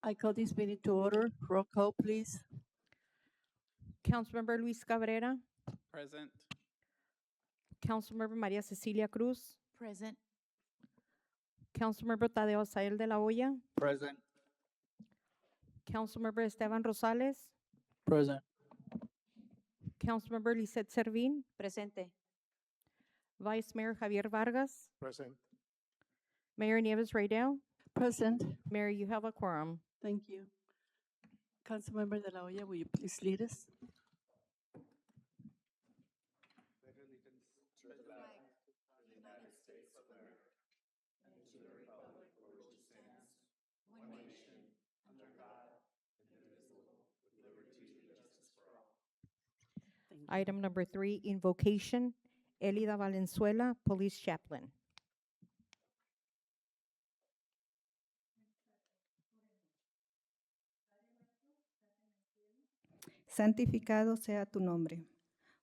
I call this meeting to order. Roll call, please. Councilmember Luis Cabrera, Present. Councilmember Maria Cecilia Cruz, Present. Councilmember Tadeo Asael de la Hoya, Present. Councilmember Esteban Rosales, Present. Councilmember Lisette Servin, Presente. Vice Mayor Javier Vargas, Present. Mayor Nieves Raydell. Present. Mayor, you have a quorum. Thank you. Councilmember De La Hoya, will you please lead us? Thank you. Item number 3, invocation, Elida Valenzuela, Police Chaplain. Santificado sea tu nombre.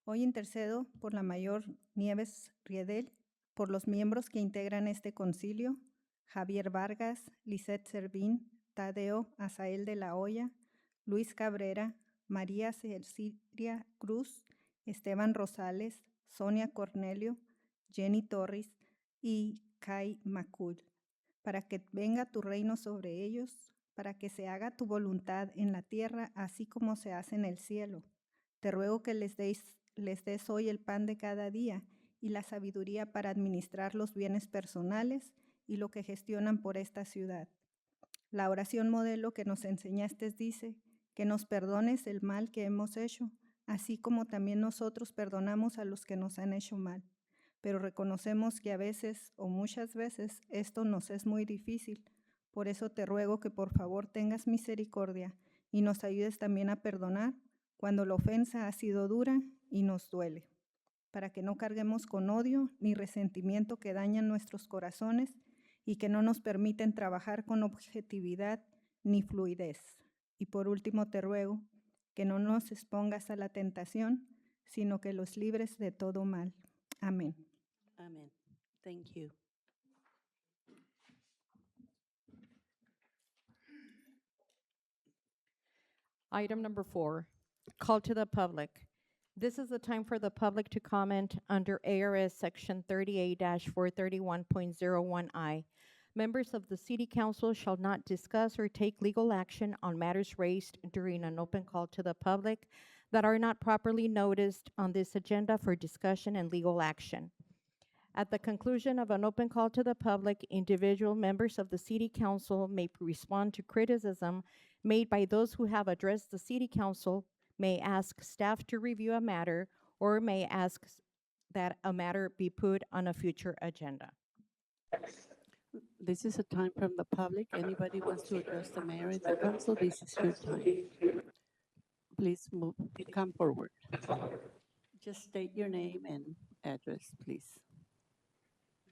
Hoy intercedo por la mayor Nieves Riedel, por los miembros que integran este concilio, Javier Vargas, Lisette Servín, Tadeo Asael de la Hoya, Luis Cabrera, María Cecilia Cruz, Esteban Rosales, Sonia Cornelio, Jenny Torres y Kai Macul, para que venga tu reino sobre ellos, para que se haga tu voluntad en la tierra, así como se hace en el cielo. Te ruego que les des hoy el pan de cada día y la sabiduría para administrar los bienes personales y lo que gestionan por esta ciudad. La oración modelo que nos enseñaste dice que nos perdones el mal que hemos hecho, así como también nosotros perdonamos a los que nos han hecho mal. Pero reconocemos que a veces o muchas veces esto nos es muy difícil. Por eso te ruego que por favor tengas misericordia y nos ayudes también a perdonar cuando la ofensa ha sido dura y nos duele, para que no carguemos con odio ni resentimiento que dañan nuestros corazones y que no nos permiten trabajar con objetividad ni fluidez. Y por último te ruego que no nos expongas a la tentación, sino que los libres de todo mal. Amén. Amen. Thank you. Item number 4, call to the public. This is the time for the public to comment under ARS Section 38-431.01I. Members of the City Council shall not discuss or take legal action on matters raised during an open call to the public that are not properly noticed on this agenda for discussion and legal action. At the conclusion of an open call to the public, individual members of the City Council may respond to criticism made by those who have addressed the City Council, may ask staff to review a matter, or may ask that a matter be put on a future agenda. This is a time from the public. Anybody wants to address the mayor and the council, this is your time. Please come forward. Just state your name and address, please.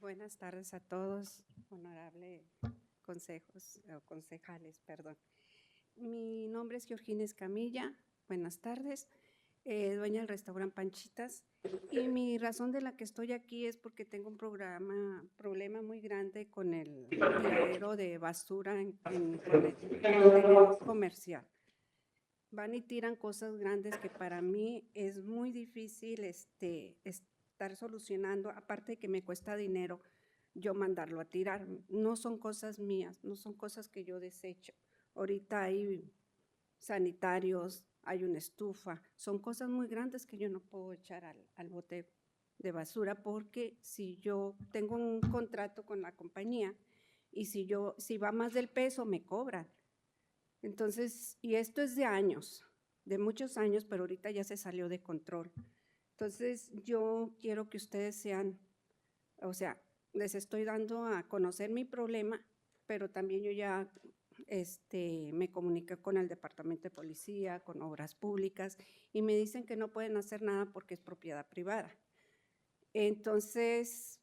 Buenas tardes a todos, honorable concejales, perdón. Mi nombre es Georgina Escamilla, buenas tardes, dueña del restaurante Panchitas, y mi razón de la que estoy aquí es porque tengo un problema muy grande con el tiradero de basura en el contenedor comercial. Van y tiran cosas grandes que para mí es muy difícil estar solucionando, aparte de que me cuesta dinero yo mandarlo a tirar. No son cosas mías, no son cosas que yo desecho. Ahorita hay sanitarios, hay una estufa, son cosas muy grandes que yo no puedo echar al bote de basura, porque si yo tengo un contrato con la compañía y si va más del peso me cobran. Entonces, y esto es de años, de muchos años, pero ahorita ya se salió de control. Entonces, yo quiero que ustedes sean, o sea, les estoy dando a conocer mi problema, pero también yo ya me comuniqué con el Departamento de Policía, con Obras Públicas, y me dicen que no pueden hacer nada porque es propiedad privada. Entonces,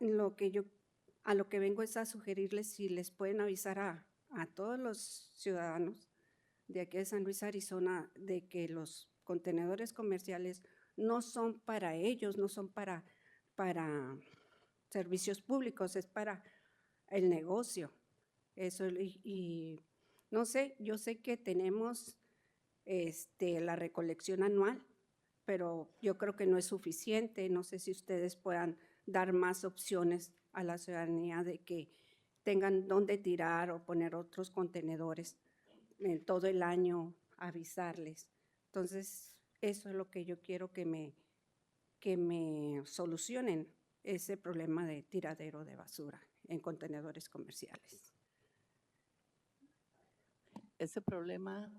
a lo que vengo es a sugerirles si les pueden avisar a todos los ciudadanos de aquí de San Luis, Arizona, de que los contenedores comerciales no son para ellos, no son para servicios públicos, es para el negocio. Eso, y No sé, yo sé que tenemos la recolección anual, pero yo creo que no es suficiente. No sé si ustedes puedan dar más opciones a la ciudadanía de que tengan dónde tirar o poner otros contenedores en todo el año, avisarles. Entonces, eso es lo que yo quiero que me solucionen, ese problema de tiradero de basura en contenedores comerciales. Ese problema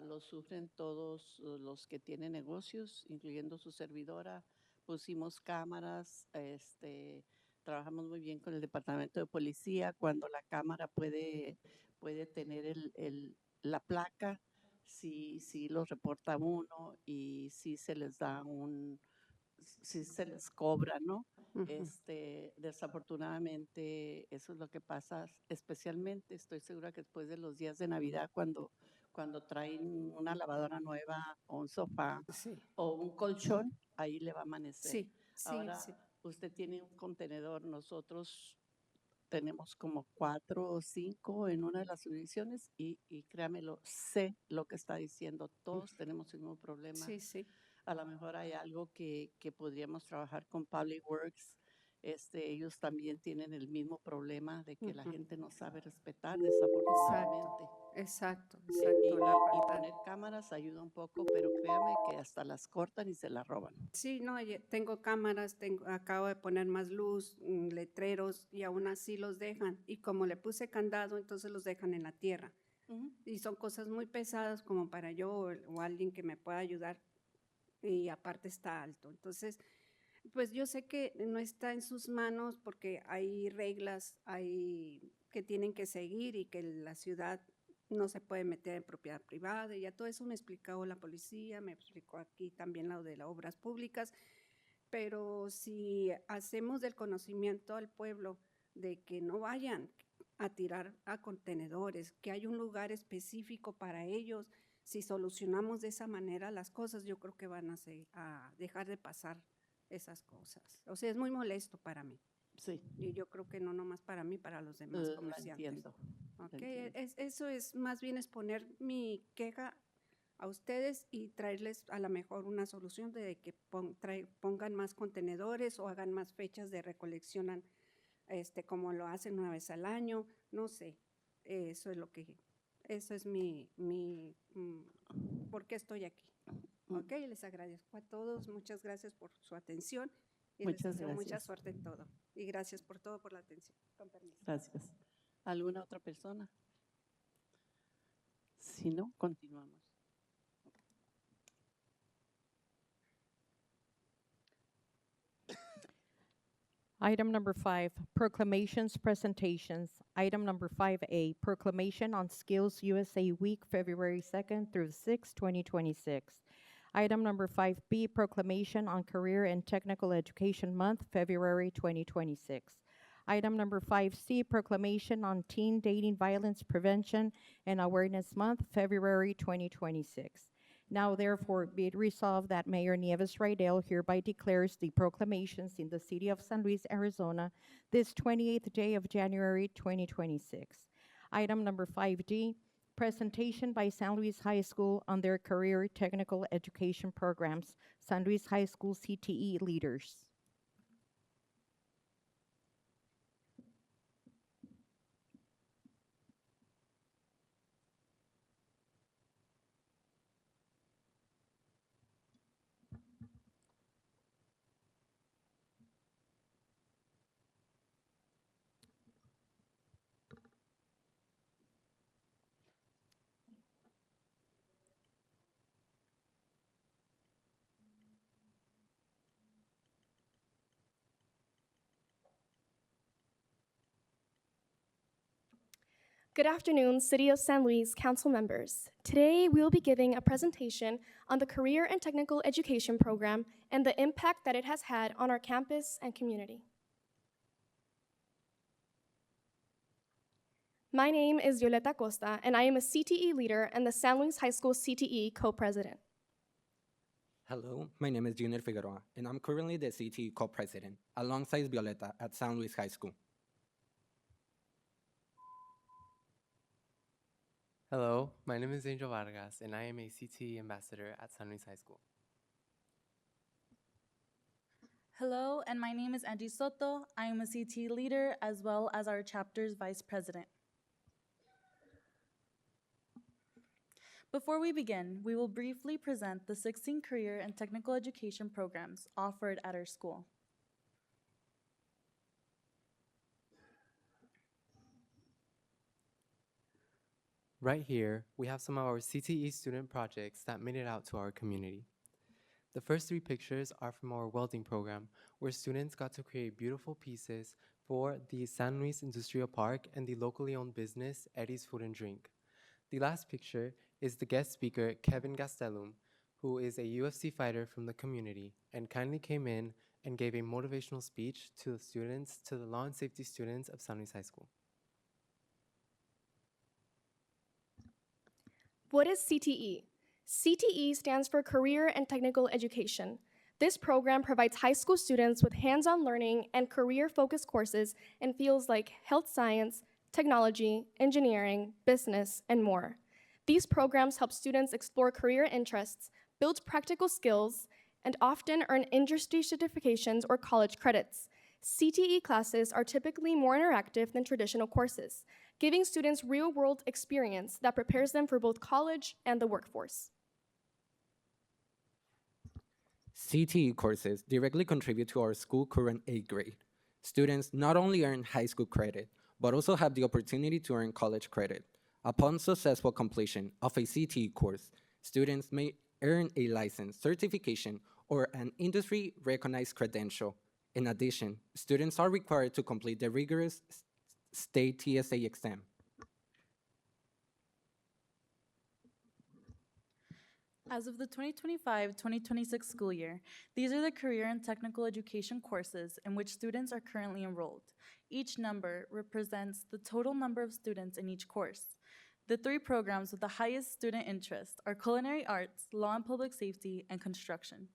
lo sufren todos los que tienen negocios, incluyendo su servidora. Pusimos cámaras, trabajamos muy bien con el departamento de policía. Cuando la cámara puede tener la placa, sí lo reporta uno y sí se les da sí se les cobra, ¿no? Ujú. Desafortunadamente, eso es lo que pasa, especialmente estoy segura que después de los días de Navidad, cuando traen una lavadora nueva o un sofá Sí, o un colchón, ahí le va a amanecer. sí, sí, Ahora, sí. usted tiene un contenedor, nosotros tenemos como 4 o 5 en una de las jurisdicciones y créamelo, sé lo que está diciendo, todos tenemos el mismo problema. Sí, sí. A lo mejor hay algo que podríamos trabajar con Public Works. Ellos también tienen el mismo problema de que la Ujú. gente no sabe respetar, desafortunadamente. Exacto, Y exacto. La falta. poner cámaras ayuda un poco, pero créame que hasta las cortan y se las roban. Sí, no, tengo cámaras, acabo de poner más luz, letreros, y aún así los dejan. Y como le puse candado, entonces los dejan en la tierra. Y son cosas muy pesadas como para yo o alguien que me pueda ayudar, y aparte está alto. Entonces, pues yo sé que no está en sus manos porque hay reglas que tienen que seguir y que la ciudad no se puede meter en propiedad privada, y ya todo eso me explicó la policía, me explicó aquí también lo de las obras públicas. Pero si hacemos del conocimiento al pueblo de que no vayan a tirar a contenedores, que hay un lugar específico para ellos, si solucionamos de esa manera las cosas, yo creo que van a dejar de pasar esas cosas. O sea, es muy molesto para mí. Sí, Y yo creo que no nomás para mí, para los demás lo comerciantes. entiendo. lo Ok, entiendo. eso es más bien es poner mi queja a ustedes y traerles a lo mejor una solución de que pongan más contenedores o hagan más fechas de recolección, como lo hacen una vez al año, no sé. Eso es por qué estoy aquí. Mm, Ok, les agradezco a todos, muchas gracias por su atención y les Muchas deseo mucha gracias. suerte en todo. Y gracias por todo, por la atención. Con permiso. Gracias. ¿Alguna otra persona? Si no, continuamos. Item number 5, proclamations, presentations. Item number 5A, proclamation on Skills USA Week, February 2nd through 6th, 2026. Item number 5B, proclamation on Career and Technical Education Month, February 2026. Item number 5C, proclamation on Teen Dating Violence Prevention and Awareness Month, February 2026. Now therefore be it resolved that Mayor Nieves Rydell hereby declares the proclamations in the city of San Luis, Arizona, this 28th day of January 2026. Item number 5D, presentation by San Luis High School on their career technical education programs, San Luis High School CTE leaders. Good afternoon, City of San Luis Council members. Today, we will be giving a presentation on the Career and Technical Education Program and the impact that it has had on our campus and community. My name is Violeta Costa, and I am a CTE leader and the San Luis High School CTE co-president. Hello, my name is Junior Figueroa, and I'm currently the CTE co-president, alongside Violeta at San Luis High School. Hello, my name is Angel Vargas, and I am a CTE ambassador at San Luis High School. Hello, and my name is Angie Soto. I am a CT leader as well as our chapter's vice president. Before we begin, we will briefly present the 16 career and technical education programs offered at our school. Right here, we have some of our CTE student projects that made it out to our community. The first three pictures are from our welding program, where students got to create beautiful pieces for the San Luis Industrial Park and the locally owned business, Eddie's Food and Drink. The last picture is the guest speaker, Kevin Gastelum, who is a UFC fighter from the community and kindly came in and gave a motivational speech to the students, to the law and safety students of San Luis High School. What is CTE? CTE stands for Career and Technical Education. This program provides high school students with hands-on learning and career-focused courses in fields like health science, technology, engineering, business, and more. These programs help students explore career interests, build practical skills, and often earn industry certifications or college credits. CTE classes are typically more interactive than traditional courses, giving students real-world experience that prepares them for both college and the workforce. CTE courses directly contribute to our school current 8th grade. Students not only earn high school credit, but also have the opportunity to earn college credit. Upon successful completion of a CTE course, students may earn a license, certification, or an industry-recognized credential. In addition, students are required to complete the rigorous state TSA exam. As of the 2025-2026 school year, these are the career and technical education courses in which students are currently enrolled. Each number represents the total number of students in each course. The three programs with the highest student interest are culinary arts, law and public safety, and construction.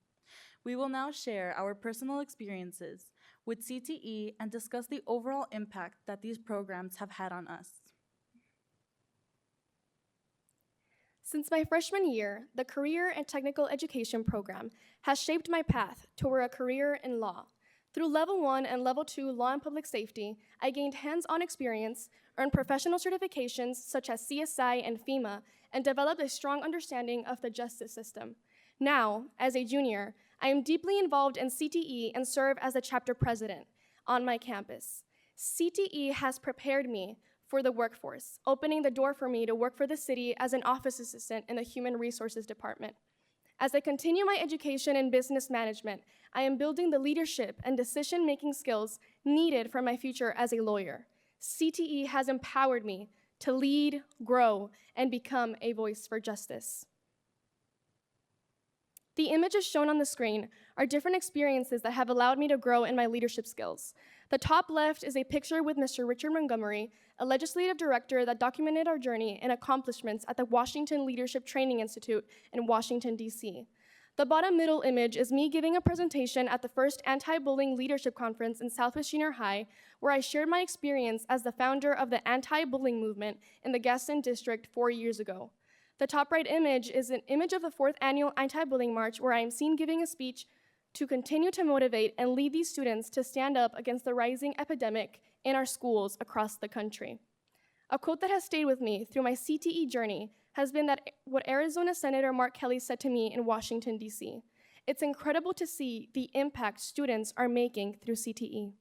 We will now share our personal experiences with CTE and discuss the overall impact that these programs have had on us. Since my freshman year, the Career and Technical Education program has shaped my path toward a career in law. Through Level 1 and Level 2 Law and Public Safety, I gained hands-on experience, earned professional certifications such as CSI and FEMA, and developed a strong understanding of the justice system. Now, as a junior, I am deeply involved in CTE and serve as the chapter president on my campus. CTE has prepared me for the workforce, opening the door for me to work for the city as an office assistant in the Human Resources Department. As I continue my education in business management, I am building the leadership and decision-making skills needed for my future as a lawyer. CTE has empowered me to lead, grow, and become a voice for justice. The images shown on the screen are different experiences that have allowed me to grow in my leadership skills. The top left is a picture with Mr. Richard Montgomery, a legislative director that documented our journey and accomplishments at the Washington Leadership Training Institute in Washington, D.C. The bottom middle image is me giving a presentation at the first Anti-Bullying Leadership Conference in Southwest Junior High, where I shared my experience as the founder of the anti-bullying movement in the Gaston District 4 years ago. The top right image is an image of the 4th Annual Anti-Bullying March, where I am seen giving a speech to continue to motivate and lead these students to stand up against the rising epidemic in our schools across the country. A quote that has stayed with me through my CTE journey has been that what Arizona Senator Mark Kelly said to me in Washington, D.C. It's incredible to see the impact students are making through CTE.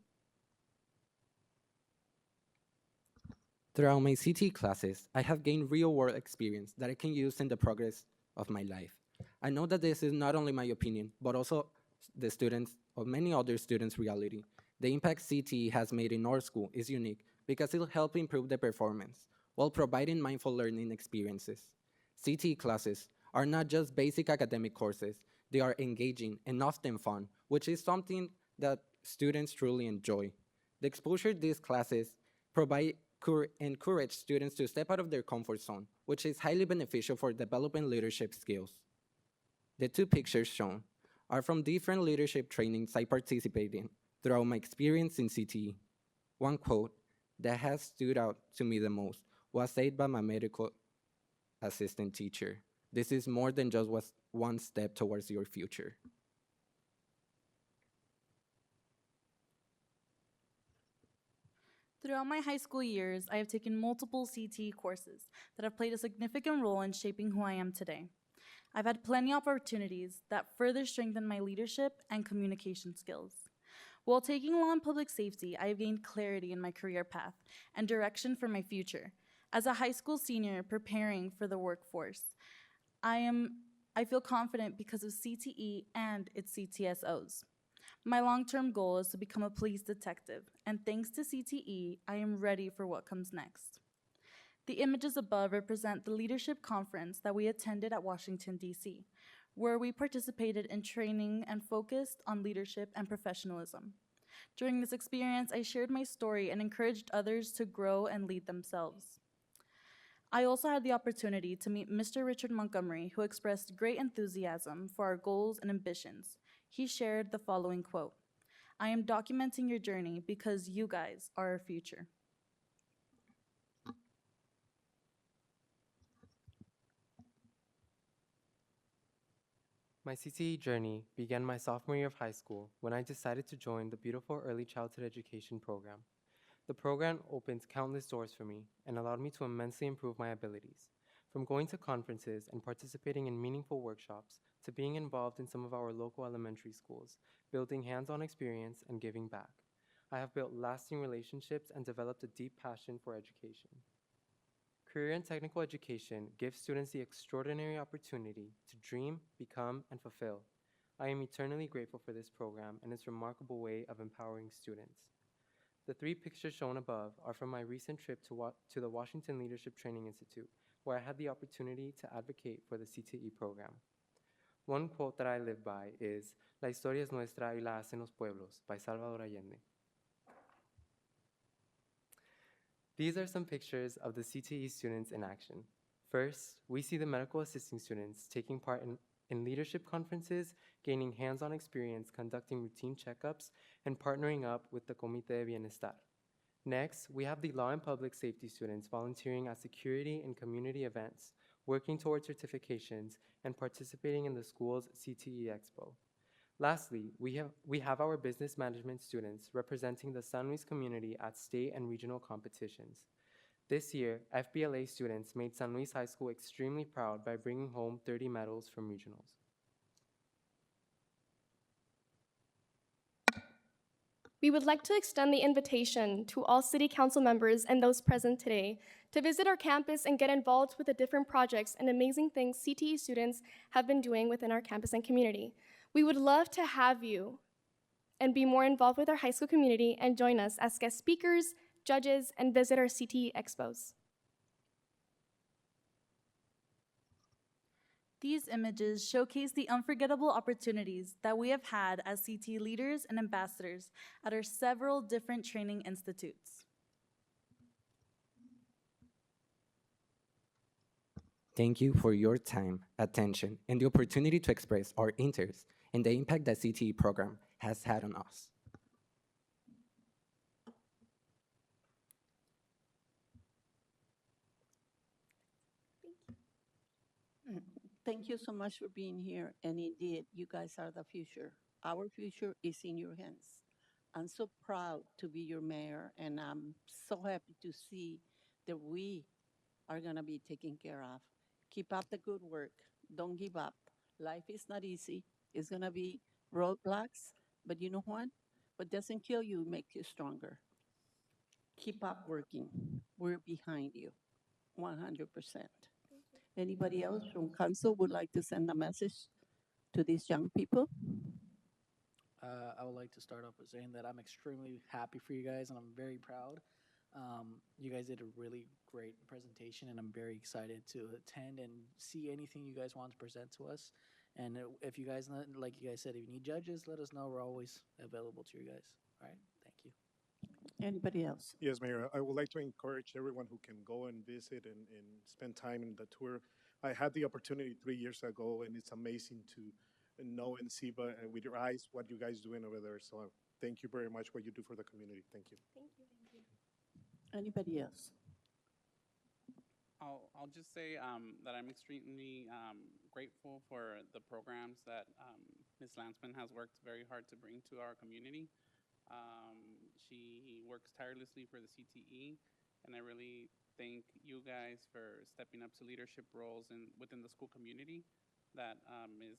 Throughout my CTE classes, I have gained real-world experience that I can use in the progress of my life. I know that this is not only my opinion, but also the students or many other students' reality. The impact CTE has made in our school is unique because it'll help improve the performance while providing mindful learning experiences. CTE classes are not just basic academic courses, they are engaging and often fun, which is something that students truly enjoy. The exposure these classes provide encourage students to step out of their comfort zone, which is highly beneficial for developing leadership skills. The two pictures shown are from different leadership trainings I participated in throughout my experience in CTE. One quote that has stood out to me the most was said by my medical assistant teacher. This is more than just one step towards your future. Throughout my high school years, I have taken multiple CTE courses that have played a significant role in shaping who I am today. I've had plenty of opportunities that further strengthen my leadership and communication skills. While taking law and public safety, I have gained clarity in my career path and direction for my future. As a high school senior preparing for the workforce, I feel confident because of CTE and its CTSOs. My long-term goal is to become a police detective, and thanks to CTE, I am ready for what comes next. The images above represent the leadership conference that we attended at Washington, D.C., where we participated in training and focused on leadership and professionalism. During this experience, I shared my story and encouraged others to grow and lead themselves. I also had the opportunity to meet Mr. Richard Montgomery, who expressed great enthusiasm for our goals and ambitions. He shared the following quote: "I am documenting your journey because you guys are our future." My CTE journey began my sophomore year of high school when I decided to join the beautiful early childhood education program. The program opened countless doors for me and allowed me to immensely improve my abilities. From going to conferences and participating in meaningful workshops to being involved in some of our local elementary schools, building hands-on experience and giving back, I have built lasting relationships and developed a deep passion for education. Career and technical education gives students the extraordinary opportunity to dream, become, and fulfill. I am eternally grateful for this program and its remarkable way of empowering students. The 3 pictures shown above are from my recent trip to the Washington Leadership Training Institute, where I had the opportunity to advocate for the CTE program. One quote that I live by is, "La historia es nuestra y la hacen los pueblos," by Salvador Allende. These are some pictures of the CTE students in action. First, we see the medical assisting students taking part in leadership conferences, gaining hands-on experience conducting routine checkups, and partnering up with the Comité de Bienestar. Next, we have the law and public safety students volunteering at security and community events, working towards certifications, and participating in the school's CTE Expo. Lastly, we have our business management students representing the San Luis community at state and regional competitions. This year, FBLA students made San Luis High School extremely proud by bringing home 30 medals from regionals. We would like to extend the invitation to all City Council members and those present today to visit our campus and get involved with the different projects and amazing things CTE students have been doing within our campus and community. We would love to have you and be more involved with our high school community and join us as guest speakers, judges, and visit our CTE expos. These images showcase the unforgettable opportunities that we have had as CTE leaders and ambassadors at our several different training institutes. Thank you for your time, attention, and the opportunity to express our interest in the impact that CTE program has had on us. Thank you so much for being here. And indeed, you guys are the future. Our future is in your hands. I'm so proud to be your mayor, and I'm so happy to see that we are going to be taken care of. Keep up the good work. Don't give up. Life is not easy. It's going to be roadblocks, but you know what? What doesn't kill you makes you stronger. Keep up working. We're behind you, 100%. Anybody else from council would like to send a message to these young people? I would like to start off with saying that I'm extremely happy for you guys and I'm very proud. You guys did a really great presentation and I'm very excited to attend and see anything you guys want to present to us. And if you guys, like you guys said, if you need judges, let us know. We're always available to you guys. All right, thank you. Anybody else? Yes, Mayor. I would like to encourage everyone who can go and visit and spend time in the tour. I had the opportunity 3 years ago, and it's amazing to know and see with your eyes what you guys doing over there. So thank you very much what you do for the community. Thank you. Thank you. Anybody else? I'll just say that I'm extremely grateful for the programs that Ms. Landsman has worked very hard to bring to our community. She works tirelessly for the CTE, and I really thank you guys for stepping up to leadership roles within the school community. That is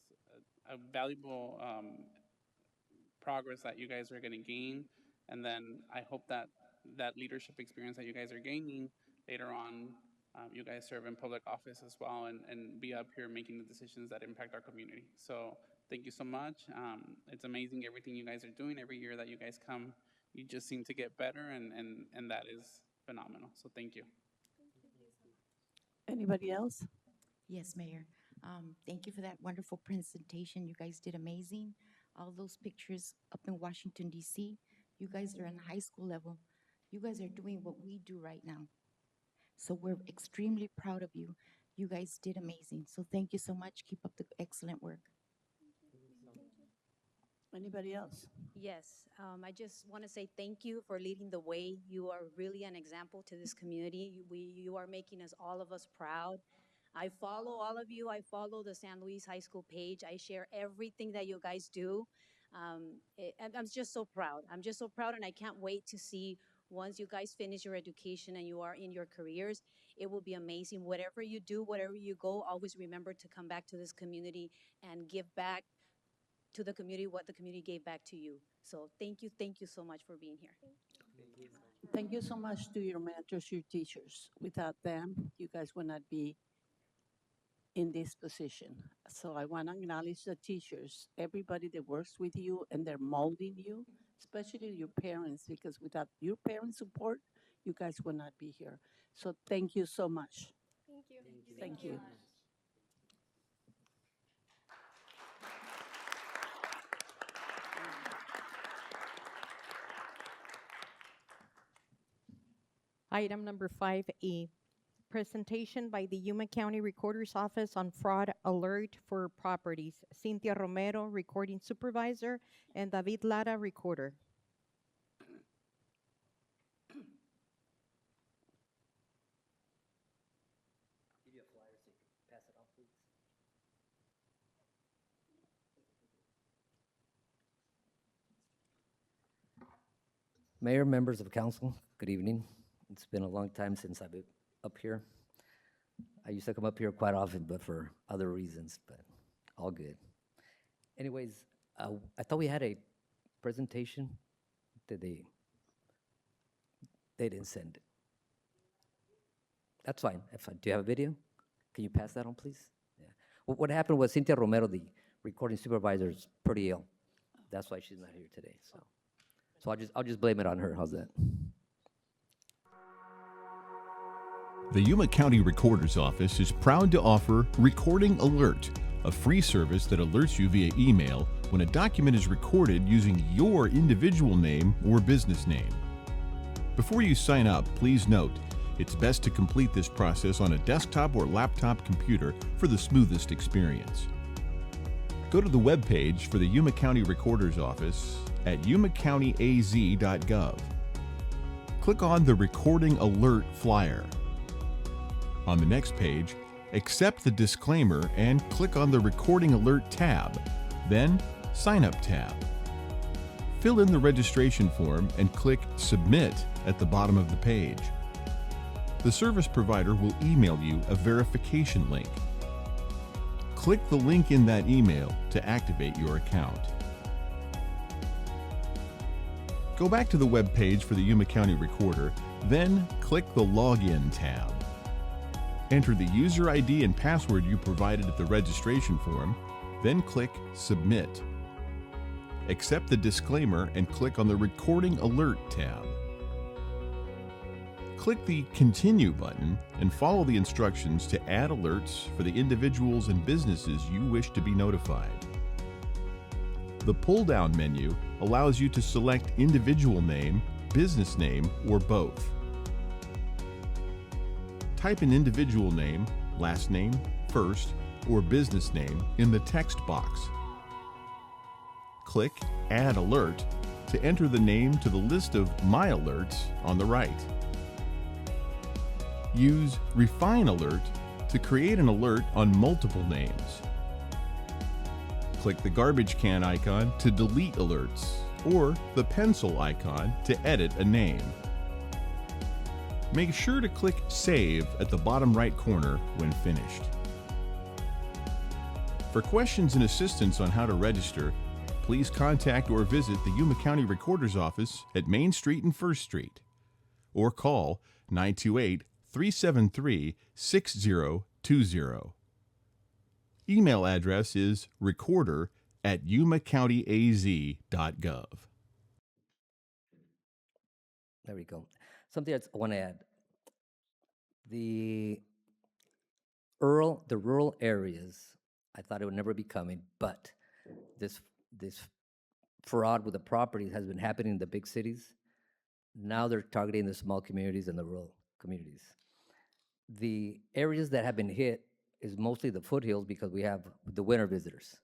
a valuable progress that you guys are going to gain. And then I hope that that leadership experience that you guys are gaining later on, you guys serve in public office as well and be up here making the decisions that impact our community. So thank you so much. It's amazing everything you guys are doing. Every year that you guys come, you just seem to get better, and that is phenomenal. So thank you. Anybody else? Yes, Mayor. Thank you for that wonderful presentation. You guys did amazing. All those pictures up in Washington, D.C., you guys are in high school level. You guys are doing what we do right now. So we're extremely proud of you. You guys did amazing. So thank you so much. Keep up the excellent work. Anybody else? Yes, I just want to say thank you for leading the way. You are really an example to this community. You are making us, all of us, proud. I follow all of you. I follow the San Luis High School page. I share everything that you guys do. I'm just so proud. I'm just so proud, and I can't wait to see once you guys finish your education and you are in your careers. It will be amazing. Whatever you do, wherever you go, always remember to come back to this community and give back to the community what the community gave back to you. So thank you so much for being here. Thank you so much to your mentors, your teachers. Without them, you guys would not be in this position. So I want to acknowledge the teachers, everybody that works with you and they're molding you, especially your parents, because without your parents' support, you guys would not be here. So thank you so much. Thank you. Thank you. Item number 5E, presentation by the Yuma County Recorder's Office on fraud alert for properties. Cynthia Romero, recording supervisor, and David Lara, recorder. Give you a flyer so you can pass it off, please. Mayor, members of council, good evening. It's been a long time since I've been up here. I used to come up here quite often, but for other reasons, but all good. Anyways, I thought we had a presentation. Did they didn't send it. That's fine. Do you have a video? Can you pass that on, please? Yeah. What happened was Cynthia Romero, the recording supervisor, is pretty ill. That's why she's not here today. So I'll just blame it on her. How's that? The Yuma County Recorder's Office is proud to offer Recording Alert, a free service that alerts you via email when a document is recorded using your individual name or business name. Before you sign up, please note, it's best to complete this process on a desktop or laptop computer for the smoothest experience. Go to the webpage for the Yuma County Recorder's Office at yumacountyaz.gov. Click on the Recording Alert flyer. On the next page, accept the disclaimer and click on the Recording Alert tab, then Sign Up tab. Fill in the registration form and click Submit at the bottom of the page. The service provider will email you a verification link. Click the link in that email to activate your account. Go back to the web page for the Yuma County Recorder, then click the Login tab. Enter the user ID and password you provided at the registration form, then click Submit. Accept the disclaimer and click on the Recording Alert tab. Click the Continue button and follow the instructions to add alerts for the individuals and businesses you wish to be notified. The pull-down menu allows you to select individual name, business name, or both. Type an individual name, last name, first, or business name in the text box. Click Add Alert to enter the name to the list of My Alerts on the right. use Refine Alert to create an alert on multiple names. Click the garbage can icon to delete alerts, or the pencil icon to edit a name. Make sure to click Save at the bottom right corner when finished. For questions and assistance on how to register, please contact or visit the Yuma County Recorder's Office at Main Street and First Street, or call 928-373-6020. Email address is recorder@yumacountyaz.gov. There we go. Something else I want to add. The rural areas, I thought it would never be coming, but this fraud with the properties has been happening in the big cities. Now they're targeting the small communities and the rural communities. The areas that have been hit is mostly the foothills because we have the winter visitors.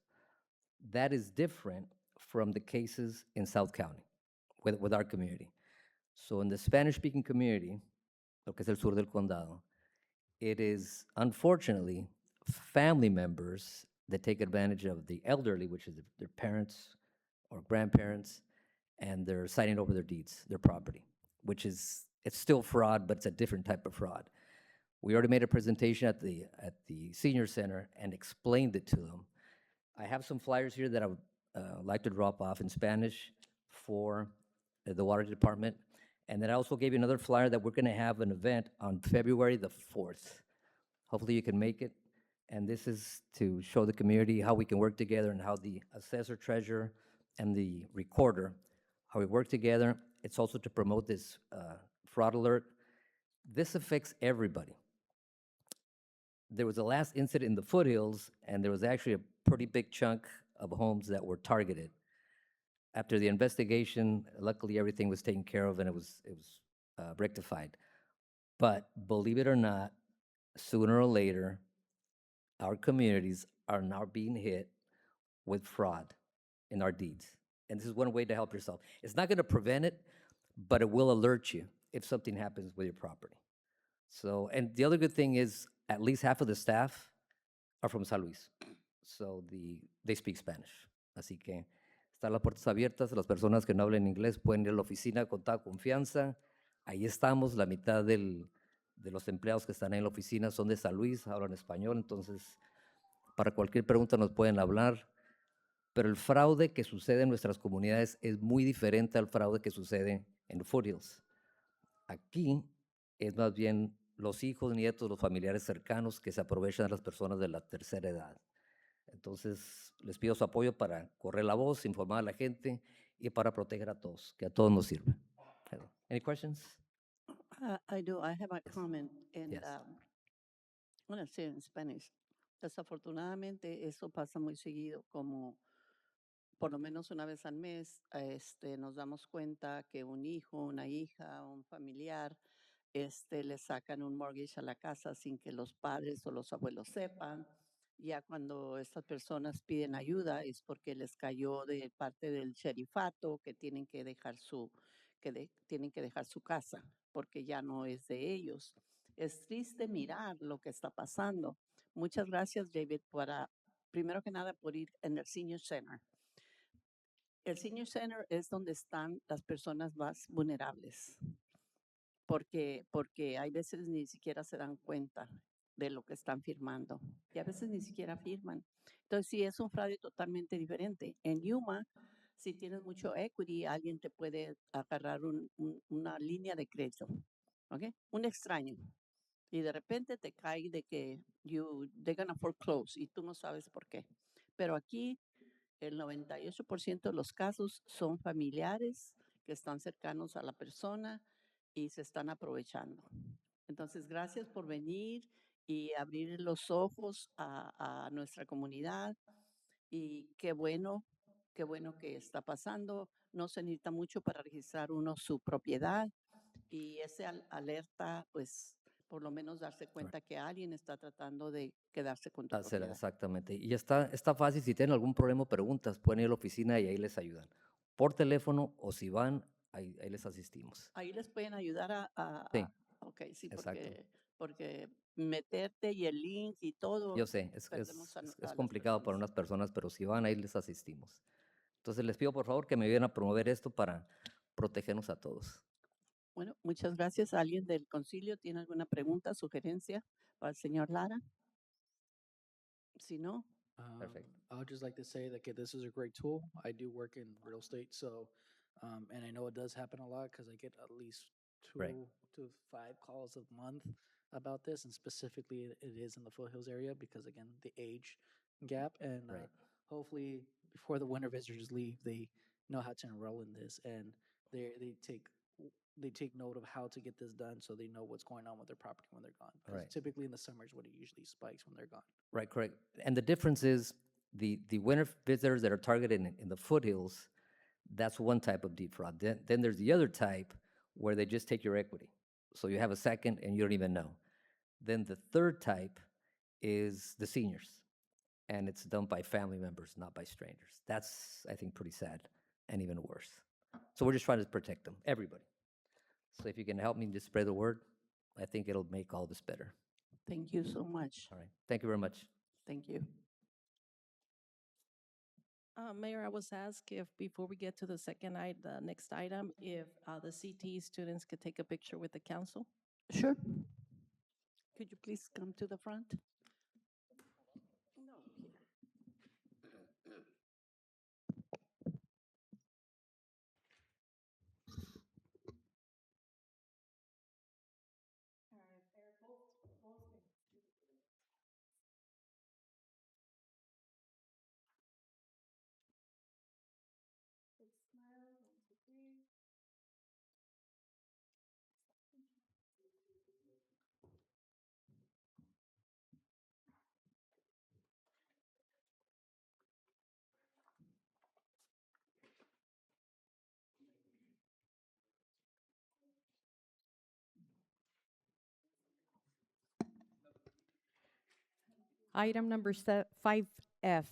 That is different from the cases in South County with our community. So in the Spanish-speaking community, lo que es el sur del condado, it is unfortunately family members that take advantage of the elderly, which is their parents or grandparents, and they're signing over their deeds, their property, which is, it's still fraud, but it's a different type of fraud. We already made a presentation at the senior center and explained it to them. I have some flyers here that I would like to drop off in Spanish for the water department. And then I also gave you another flyer that we're gonna have an event on February the 4th. Hopefully you can make it. And this is to show the community how we can work together and how the assessor, treasurer, and the recorder, how we work together. It's also to promote this fraud alert. This affects everybody. There was a last incident in the foothills, and there was actually a pretty big chunk of homes that were targeted. After the investigation, luckily everything was taken care of and it was rectified. But believe it or not, sooner or later, our communities are now being hit with fraud in our deeds. And this is one way to help yourself. It's not gonna prevent it, but it will alert you if something happens with your property. So, and the other good thing is at least half of the staff are from San Luis. So they speak Spanish. Así que están las puertas abiertas. Las personas que no hablen inglés pueden ir a la oficina con toda confianza. Ahí estamos. La mitad de los empleados que están ahí en la oficina son de San Luis, hablan español. Entonces, para cualquier pregunta nos pueden hablar. Pero el fraude que sucede en nuestras comunidades es muy diferente al fraude que sucede en foothills. Aquí es más bien los hijos, nietos, los familiares cercanos que se aprovechan de las personas de la tercera edad. Entonces, les pido su apoyo para correr la voz, informar a la gente y para proteger a todos, que a todos nos sirve. Any questions? I do. I have a comment, and Yes. I'm going to say it in Spanish. Desafortunadamente, eso pasa muy seguido, como por lo menos una vez al mes, nos damos cuenta que un hijo, una hija, un familiar, le sacan un mortgage a la casa sin que los padres o los abuelos sepan. Ya cuando estas personas piden ayuda es porque les cayó de parte del sherifato que tienen que dejar tienen que dejar su casa porque ya no es de ellos. Es triste mirar lo que está pasando. Muchas gracias, David, primero que nada por ir en el Senior Center. El Senior Center es donde están las personas más vulnerables, porque hay veces ni siquiera se dan cuenta de lo que están firmando y a veces ni siquiera firman. Entonces, sí, es un fraude totalmente diferente. En Yuma, si tienes mucho equity, alguien te puede agarrar una línea de crédito, ¿ok? Un extraño. Y de repente te cae de que they're gonna foreclose y tú no sabes por qué. Pero aquí, el 98% de los casos son familiares que están cercanos a la persona y se están aprovechando. Entonces, gracias por venir y abrir los ojos a nuestra comunidad. Y qué bueno que está pasando. No se necesita mucho para registrar uno su propiedad. Y ese alerta, pues, por lo menos darse cuenta que alguien está tratando de quedarse con tu propiedad. Exactamente. Y está fácil. Si tienen algún problema o preguntas, pueden ir a la oficina y ahí les ayudan. Por teléfono o si van, ahí les asistimos. Ahí les pueden ayudar Sí. Ok, sí, Exacto. porque porque meterte y el link y todo, Yo sé, perdemos a es las complicado para personas. unas personas, pero si van, ahí les asistimos. Entonces les pido por favor que me ayuden a promover esto para protegernos a todos. Bueno, muchas gracias. ¿Alguien del concilio tiene alguna pregunta, sugerencia para el señor Lara? Si no, Perfect. I would just like to say that okay, this is a great tool. I do work in real estate, so and I know it does happen a lot because I get at least two Right. to 5 calls a month about this, and specifically it is in the foothills area because again the age gap, and Right. hopefully before the winter visitors leave, they know how to enroll in this, and they take note of how to get this done so they know what's going on with their property when they're gone. 'Cause Right. typically in the summer is when it usually spikes when they're gone. Right, correct. And the difference is the winter visitors that are targeted in the foothills, that's one type of deep fraud. Then there's the other type where they just take your equity. So you have a second and you don't even know. Then the third type is the seniors. And it's done by family members, not by strangers. That's, I think, pretty sad and even worse. So we're just trying to protect them, everybody. So if you can help me just spread the word, I think it'll make all this better. thank you so much. All right. Thank you very much. Thank you. Mayor, I was asked if, before we get to the the next item, if the CTE students could take a picture with the council. Sure. Could you please come to the front? No, here. Item number 5F,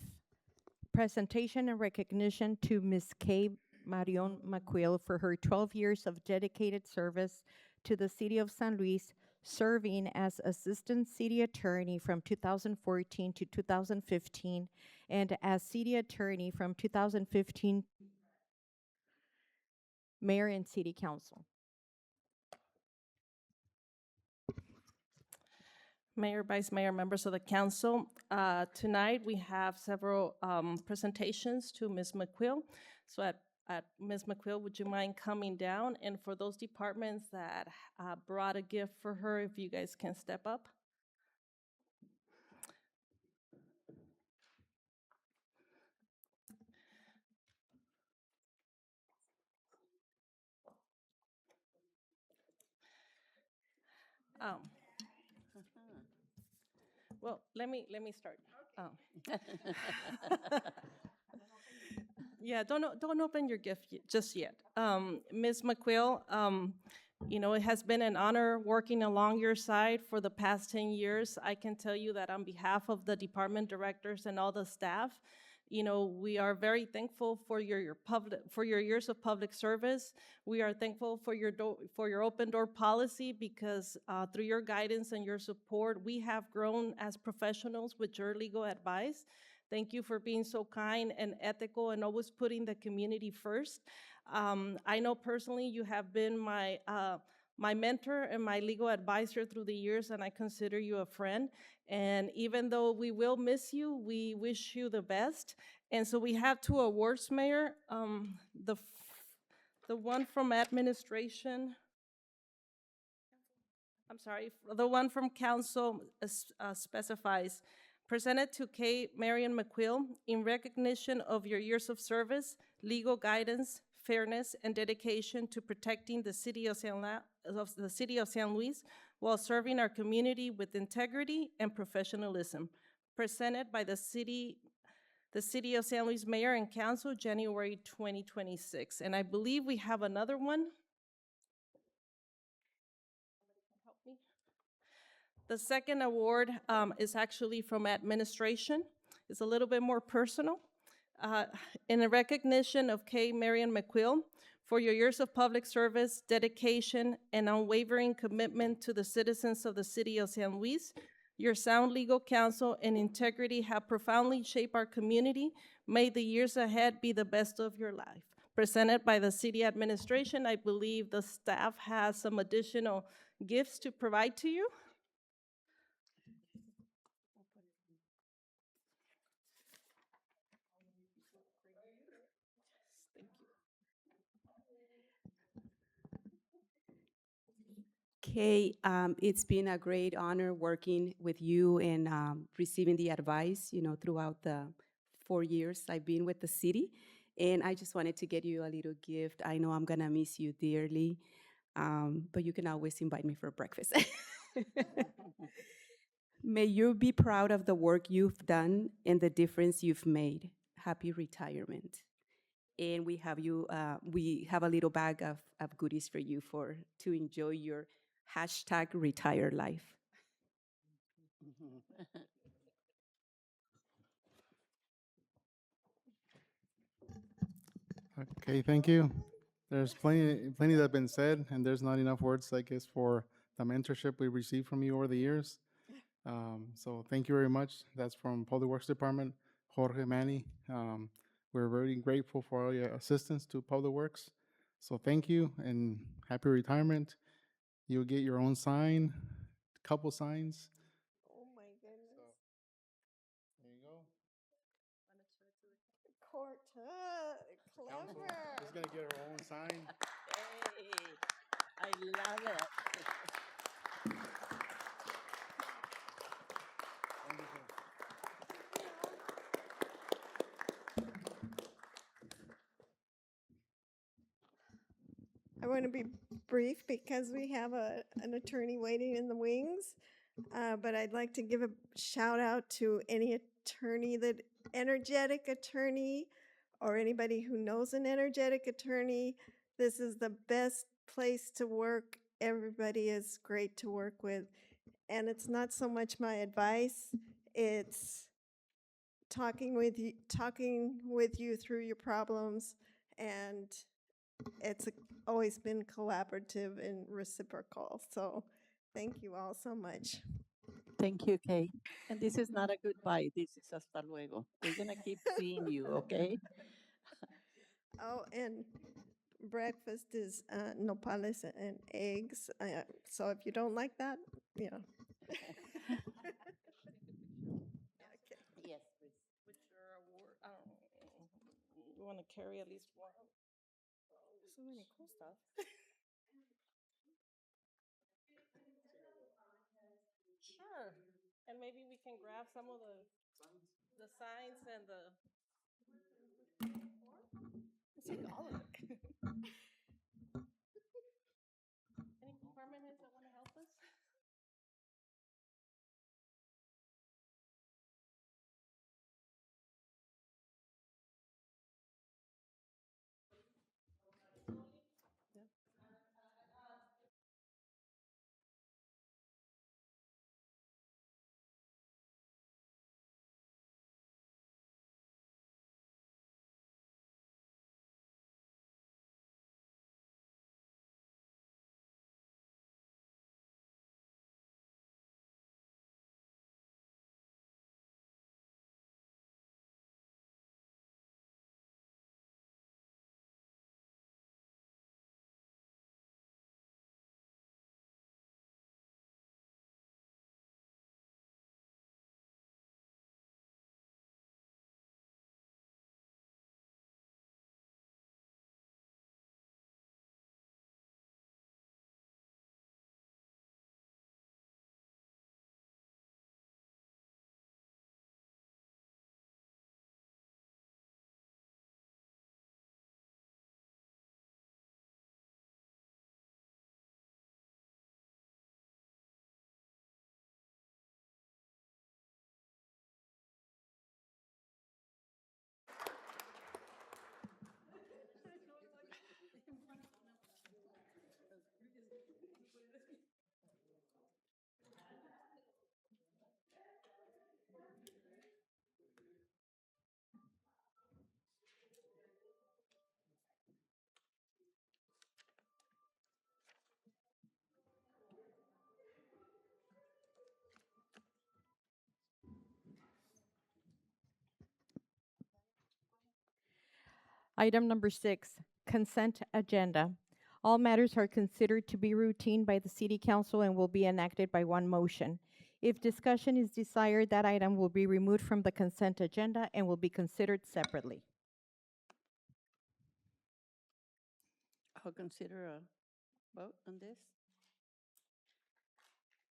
presentation and recognition to Ms. Kay Marion McQuill for her 12 years of dedicated service to the city of San Luis, serving as Assistant City Attorney from 2014 to 2015, and as City Attorney from 2015, Mayor and City Council. Mayor, Vice Mayor, members of the council, tonight we have several presentations to Ms. McQuill. So at Ms. McQuill, would you mind coming down? And for those departments that brought a gift for her, if you guys can step up. Well, let me start. Yeah, don't open your gift just yet. Ms. McQuill, you know, it has been an honor working along your side for the past 10 years. I can tell you that on behalf of the department directors and all the staff, you know, we are very thankful for your years of public service. We are thankful for your open door policy because through your guidance and your support, we have grown as professionals with your legal advice. Thank you for being so kind and ethical and always putting the community first. I know personally you have been my mentor and my legal advisor through the years, and I consider you a friend. And even though we will miss you, we wish you the best. And so we have 2 awards, Mayor. The one from administration, I'm sorry, the one from council specifies, presented to Kay Marion McQuill in recognition of your years of service, legal guidance, fairness, and dedication to protecting the city of San Luis while serving our community with integrity and professionalism. Presented by the city of San Luis Mayor and Council, January 2026. And I believe we have another one. Help me. The second award is actually from administration. It's a little bit more personal. In recognition of Kay Marion McQuill for your years of public service, dedication, and unwavering commitment to the citizens of the city of San Luis. Your sound legal counsel and integrity have profoundly shaped our community. May the years ahead be the best of your life. Presented by the city administration, I believe the staff has some additional gifts to provide to you. Kay, it's been a great honor working with you and receiving the advice, throughout the 4 years I've been with the city. And I just wanted to get you a little gift. I know I'm gonna miss you dearly, but you can always invite me for breakfast. May you be proud of the work you've done and the difference you've made. Happy retirement. And we have a little bag of goodies for you to enjoy your #retire life. Okay, thank you. There's plenty that have been said, and there's not enough words, I guess, for the mentorship we received from you over the years. So thank you very much. That's from Public Works Department, Jorge Manny. We're very grateful for all your assistance to Public Works. So thank you and happy retirement. You'll get your own sign, couple signs. Oh my goodness. There you go. Clever. She's gonna get her own sign. Hey, I love it. I want to be brief because we have an attorney waiting in the wings. But I'd like to give a shout out to any attorney, energetic attorney, or anybody who knows an energetic attorney. This is the best place to work. Everybody is great to work with. And it's not so much my advice, it's talking with you through your problems, and it's always been collaborative and reciprocal. So thank you all so much. Thank you, Kay. And this is not a goodbye. This is hasta luego. We're gonna keep seeing you, okay? Oh, and breakfast is nopales and eggs. So if you don't like that, Yes, please. What's your award? You want to carry at least one? So many cool stuff. Sure. And maybe we can grab some of the signs and the. Let's take all of it. Any department heads that want to help us? Item number 6, consent agenda. All matters are considered to be routine by the City Council and will be enacted by one motion. If discussion is desired, that item will be removed from the consent agenda and will be considered separately. I'll consider a vote on this.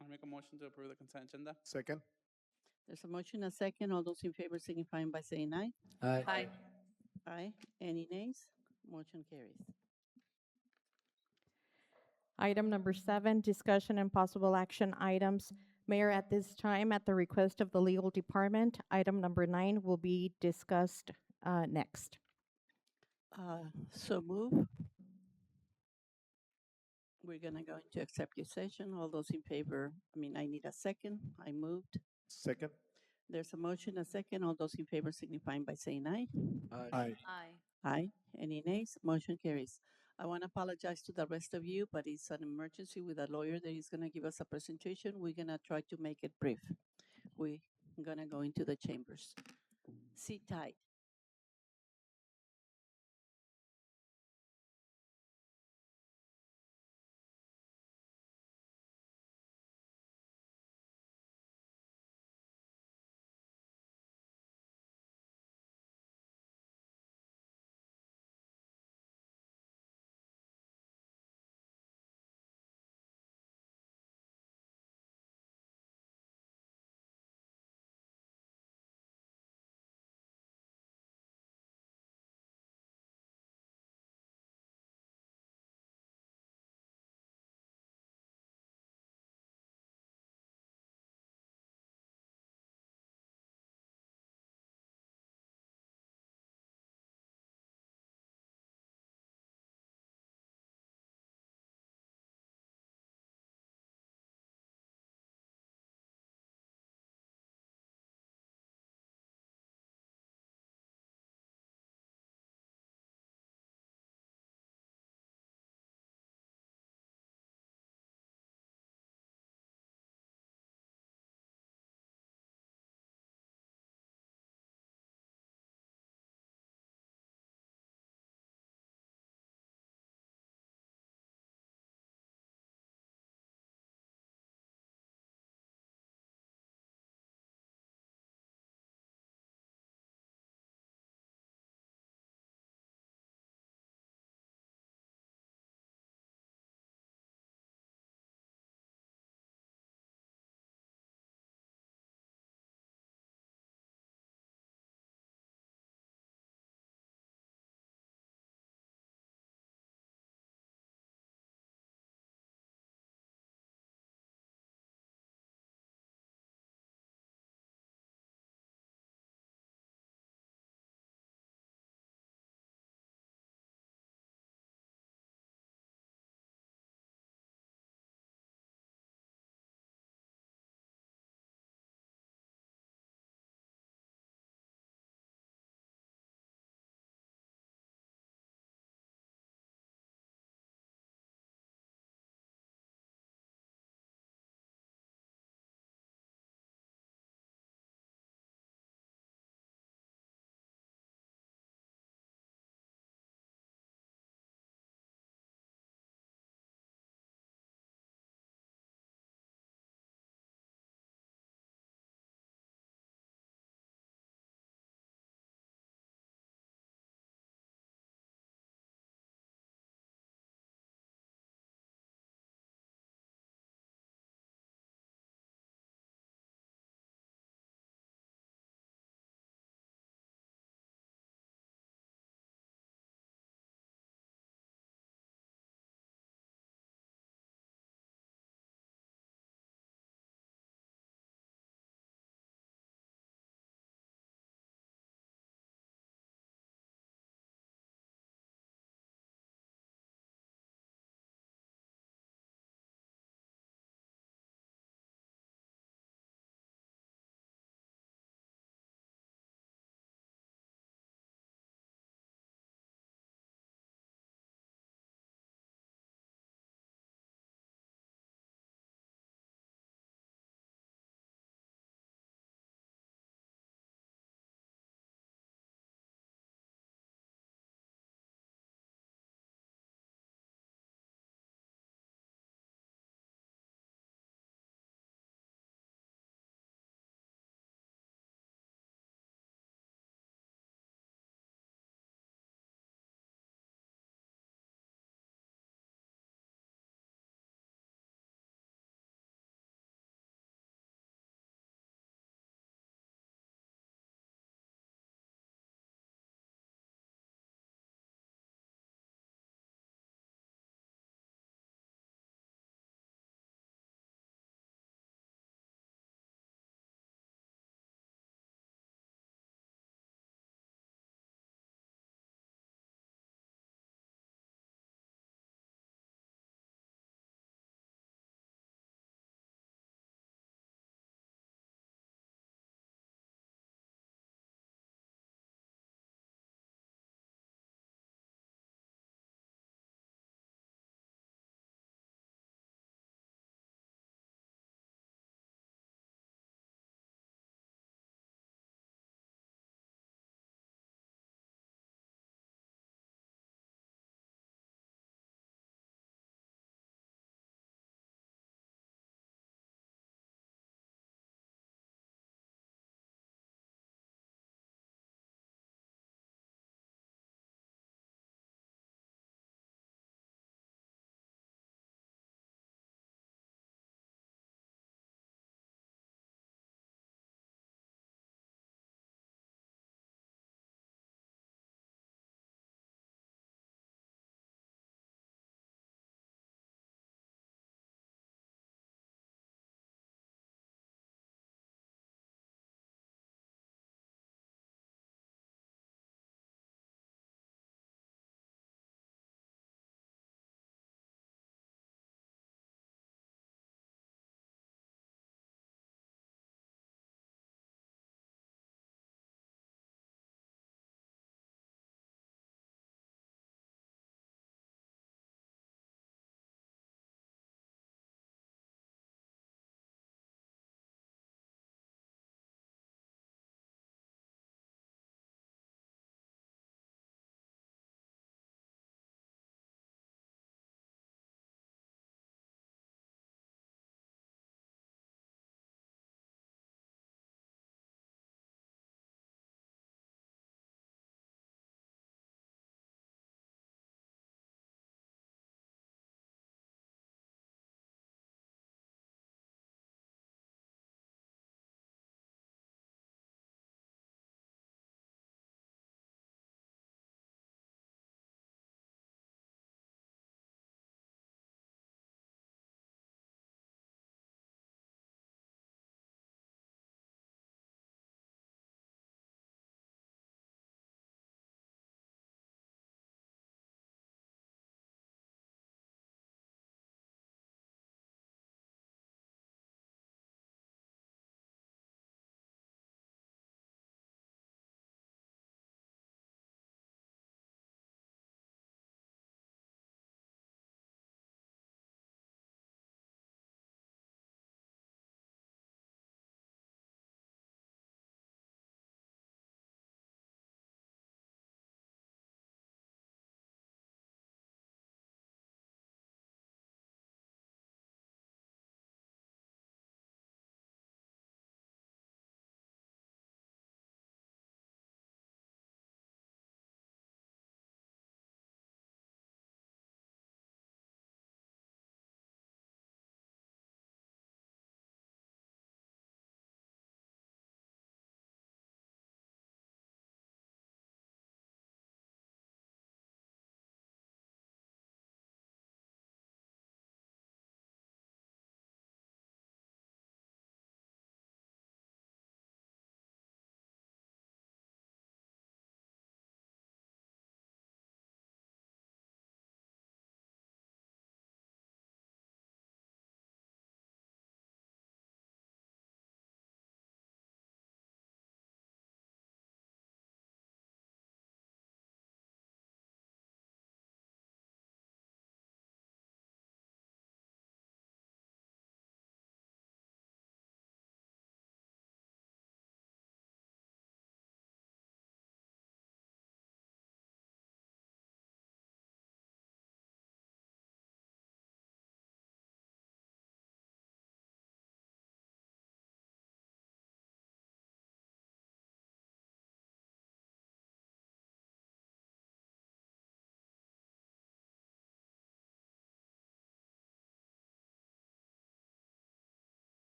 I make a motion to approve the consent agenda. Second? There's a motion, a second. All those in favor signifying by saying aye. Aye. Aye. Any nays? Motion carries. Item number 7, discussion and possible action items. Mayor, at this time, at the request of the legal department, item number 9 will be discussed next. So move. We're gonna go into executive session. All those in favor, I need a second. I moved. Second? There's a motion, a second. All those in favor signifying by saying aye. Aye. Aye. Any nays? Motion carries. I want to apologize to the rest of you, but it's an emergency with a lawyer that is going to give us a presentation. We're going to try to make it brief. We're going to go into the chambers. Sit tight.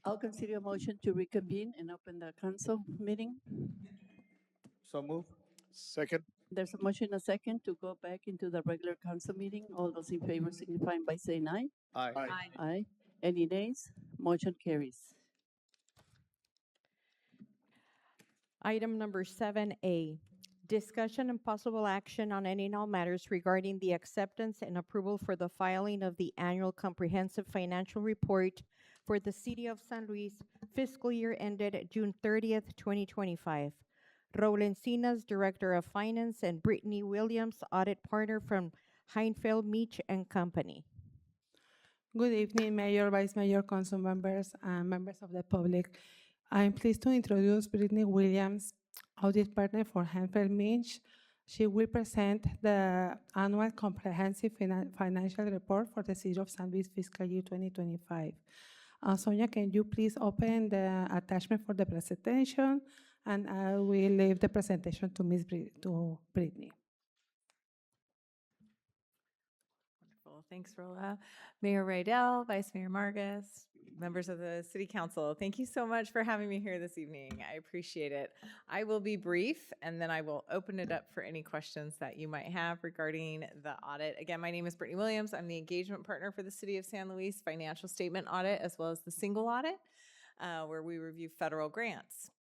I'll consider a motion to reconvene and open the council meeting. So move. Second. There's a motion, a second, to go back into the regular council meeting. All those in favor signify by saying aye. Aye. Aye. Any nays? Motion carries. Item number 7A, discussion and possible action on any and all matters regarding the acceptance and approval for the filing of the annual comprehensive financial report for the City of San Luis fiscal year ended June 30th, 2025. Raul Encinas, Director of Finance, and Brittany Williams, Audit Partner from Heinfeld Meach and Company. Good evening, Mayor, Vice Mayor, council members, and members of the public. I'm pleased to introduce Brittany Williams, Audit Partner for Heinfeld Meach. She will present the annual comprehensive financial report for the City of San Luis fiscal year 2025. Sonia, can you please open the attachment for the presentation? And I will leave the presentation to Brittany. Wonderful. Thanks, Rola. Mayor Rydell, Vice Mayor Margus, members of the City Council, thank you so much for having me here this evening. I appreciate it. I will be brief, and then I will open it up for any questions that you might have regarding the audit. Again, my name is Brittany Williams. I'm the engagement partner for the City of San Luis financial statement audit, as well as the single audit, where we review federal grants.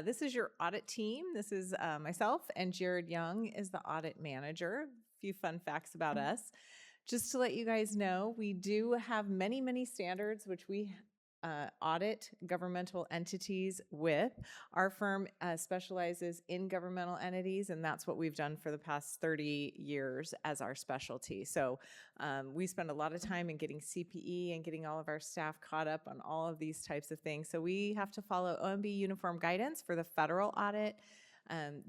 This is your audit team. This is myself, and Jared Young is the audit manager. A few fun facts about us. Just to let you guys know, we do have many, many standards which we audit governmental entities with. Our firm specializes in governmental entities, and that's what we've done for the past 30 years as our specialty. So we spend a lot of time in getting CPE and getting all of our staff caught up on all of these types of things. So we have to follow OMB uniform guidance for the federal audit.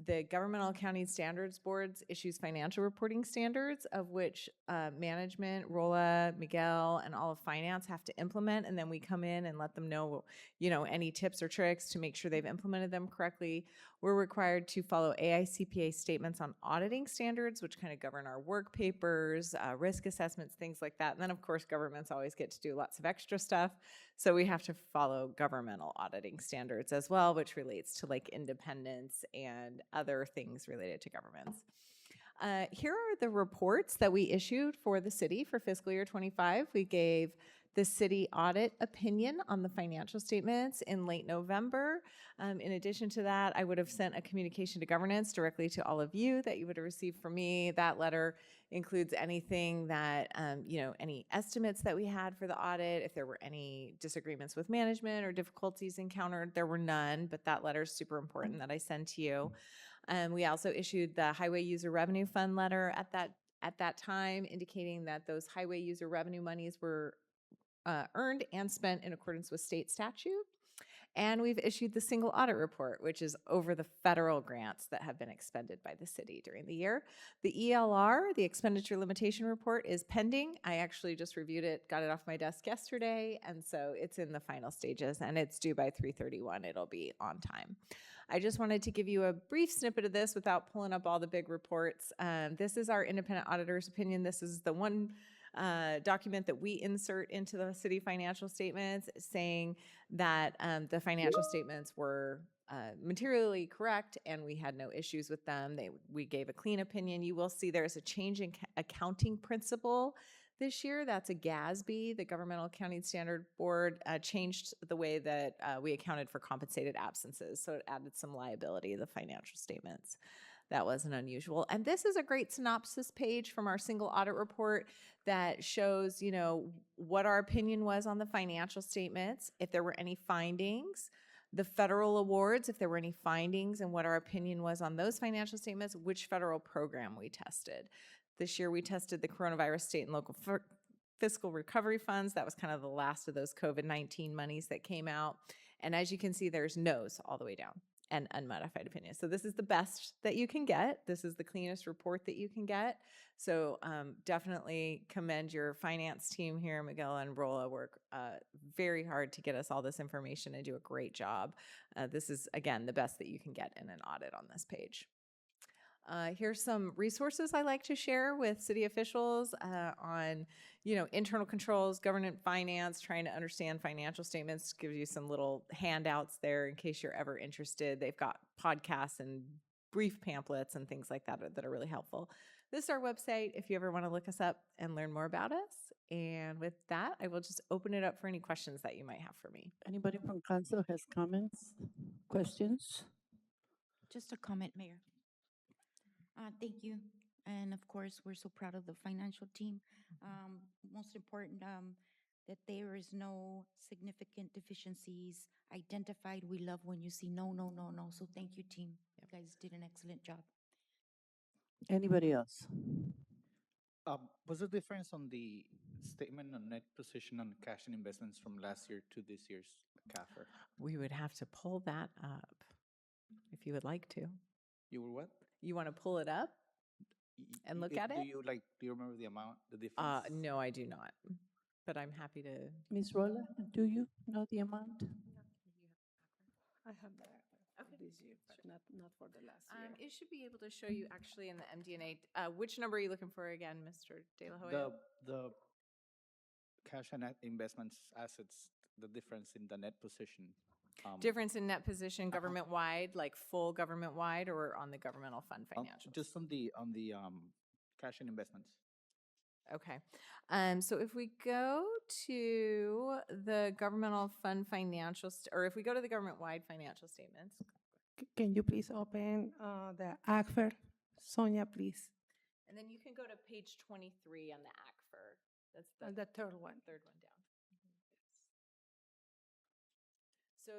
The Governmental Accounting Standards Board issues financial reporting standards, of which management, Rola, Miguel, and all of finance have to implement, and then we come in and let them know, any tips or tricks to make sure they've implemented them correctly. We're required to follow AICPA statements on auditing standards, which kind of govern our work papers, risk assessments, things like that. And then, of course, governments always get to do lots of extra stuff. So we have to follow governmental auditing standards as well, which relates to like independence and other things related to governments. Here are the reports that we issued for the city for fiscal year 25. We gave the city audit opinion on the financial statements in late November. In addition to that, I would have sent a communication to governance directly to all of you that you would have received from me. That letter includes anything that, any estimates that we had for the audit, if there were any disagreements with management or difficulties encountered. There were none, but that letter is super important that I sent to you. We also issued the Highway User Revenue Fund letter at that time, indicating that those highway user revenue monies were earned and spent in accordance with state statute. And we've issued the single audit report, which is over the federal grants that have been expended by the city during the year. The ELR, the expenditure limitation report, is pending. I actually just reviewed it, got it off my desk yesterday, and so it's in the final stages, and it's due by 3/31. It'll be on time. I just wanted to give you a brief snippet of this without pulling up all the big reports. This is our independent auditor's opinion. This is the one document that we insert into the city financial statements saying that the financial statements were materially correct and we had no issues with them. We gave a clean opinion. You will see there's a change in accounting principle this year. That's a GASB. The Governmental Accounting Standard Board changed the way that we accounted for compensated absences. So it added some liability to the financial statements. That wasn't unusual. And this is a great synopsis page from our single audit report that shows, what our opinion was on the financial statements, if there were any findings, the federal awards, if there were any findings, and what our opinion was on those financial statements, which federal program we tested. This year we tested the Coronavirus State and Local Fiscal Recovery Funds. That was kind of the last of those COVID-19 monies that came out. And as you can see, there's no's all the way down and unmodified opinions. So this is the best that you can get. This is the cleanest report that you can get. So definitely commend your finance team here. Miguel and Rola work very hard to get us all this information and do a great job. This is, again, the best that you can get in an audit on this page. Here's some resources I like to share with city officials on, internal controls, government finance, trying to understand financial statements. Gives you some little handouts there in case you're ever interested. They've got podcasts and brief pamphlets and things like that that are really helpful. This is our website if you ever want to look us up and learn more about us. And with that, I will just open it up for any questions that you might have for me. Anybody from council has comments, questions? Just a comment, Mayor. Thank you. And of course, we're so proud of the financial team. Most important, that there is no significant deficiencies identified. We love when you see no, no, no, no. So thank you, team. You guys did an excellent job. Anybody else? Was the difference on the statement on net position on cash and investments from last year to this year's CAFR? We would have to pull that up if you would like to. You were what? You want to pull it up and look at it? Do you remember the amount, the difference? No, I do not. But I'm happy to. Ms. Rolla, do you know the amount? I have that for this year, but not for the last year. It should be able to show you actually in the MD&A. Which number are you looking for again, Mr. De La Hoya? The cash and net investments assets, the difference in the net position. Difference in net position government-wide, like full government-wide, or on the governmental fund financials? Just on the cash and investments. Okay. So if we go to the governmental fund financials, or if we go to the government-wide financial statements. Can you please open the ACFR? Sonia, please. And then you can go to page 23 on the ACFR. That's The third one. Third one down. So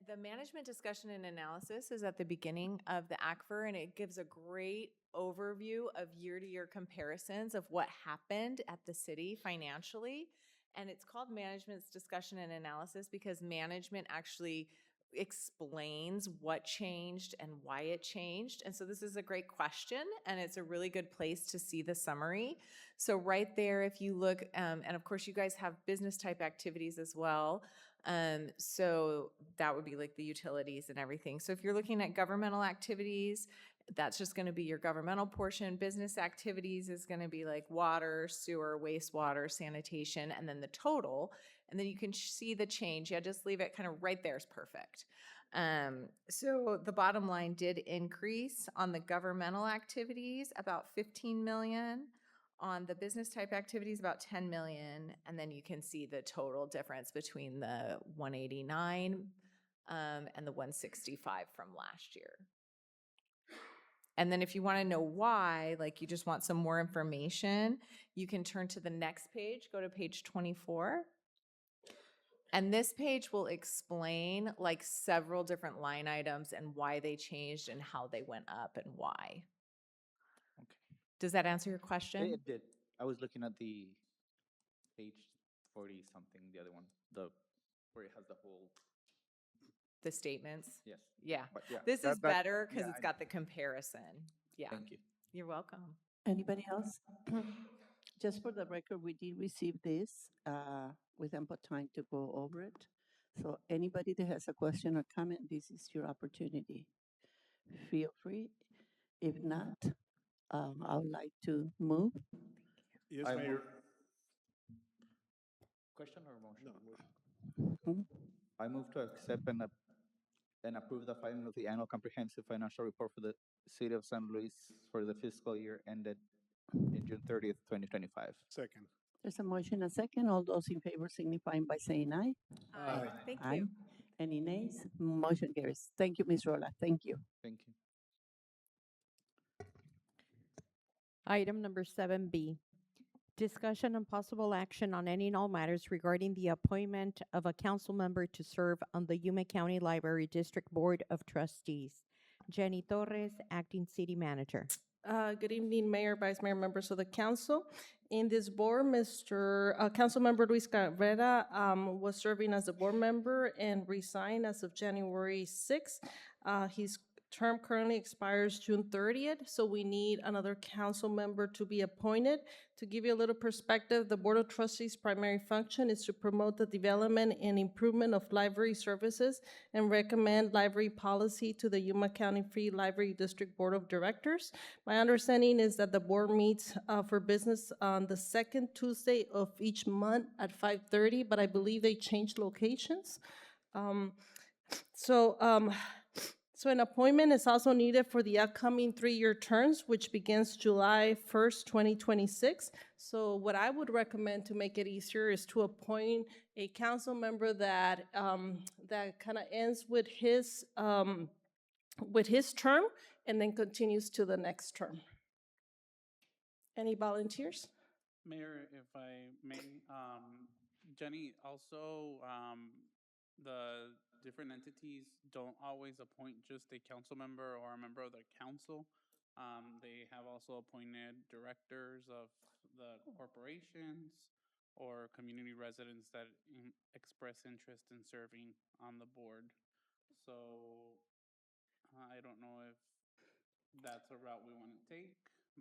the management discussion and analysis is at the beginning of the ACFR, and it gives a great overview of year-to-year comparisons of what happened at the city financially. And it's called management's discussion and analysis because management actually explains what changed and why it changed. And so this is a great question, and it's a really good place to see the summary. So right there, if you look, and of course you guys have business type activities as well. So that would be like the utilities and everything. So if you're looking at governmental activities, that's just going to be your governmental portion. Business activities is going to be like water, sewer, wastewater, sanitation, and then the total. And then you can see the change. Yeah, just leave it kind of right there is perfect. So the bottom line did increase on the governmental activities, about 15 million. On the business type activities, about 10 million. And then you can see the total difference between the 189 and the 165 from last year. And then if you want to know why, like you just want some more information, you can turn to the next page, go to page 24. And this page will explain like several different line items and why they changed and how they went up and why. Does that answer your question? It did. I was looking at the page 40 something, the other one, where it has the whole. The statements? Yes. Yeah. But yeah, This is better because yeah, it's got the comparison. Yeah. Thank you. You're welcome. Anybody else? Just for the record, we did receive this with ample time to go over it. So anybody that has a question or comment, this is your opportunity. Feel free. If not, I would like to move. Yes, I Mayor. move- Question or motion? Mhm. I move to accept and approve the filing of the annual comprehensive financial report for the city of San Luis for the fiscal year ended in June 30th, 2025. Second. There's a motion, a second. All those in favor signifying by saying aye. Aye. Thank Aye. you. Any nays? Motion carries. Thank you, Ms. Rolla. Thank you. Thank you. Item number 7B, discussion and possible action on any and all matters regarding the appointment of a council member to serve on the Yuma County Library District Board of Trustees. Jenny Torres, Acting City Manager. Good evening, Mayor, Vice Mayor, members of the council. In this board, Councilmember Luis Cabrera was serving as a board member and resigned as of January 6th. He's term currently expires June 30th, so we need another council member to be appointed. To give you a little perspective, the Board of Trustees' primary function is to promote the development and improvement of library services and recommend library policy to the Yuma County Free Library District Board of Directors. My understanding is that the board meets for business on the second Tuesday of each month at 5:30, but I believe they changed locations. So an appointment is also needed for the upcoming 3-year terms, which begins July 1st, 2026. So what I would recommend to make it easier is to appoint a council member that kind of ends with his term and then continues to the next term. Any volunteers? Mayor, if I may, Jenny, also, the different entities don't always appoint just a council member or a member of the council. They have also appointed directors of the corporations or community residents that express interest in serving on the board. So I don't know if that's a route we want to take,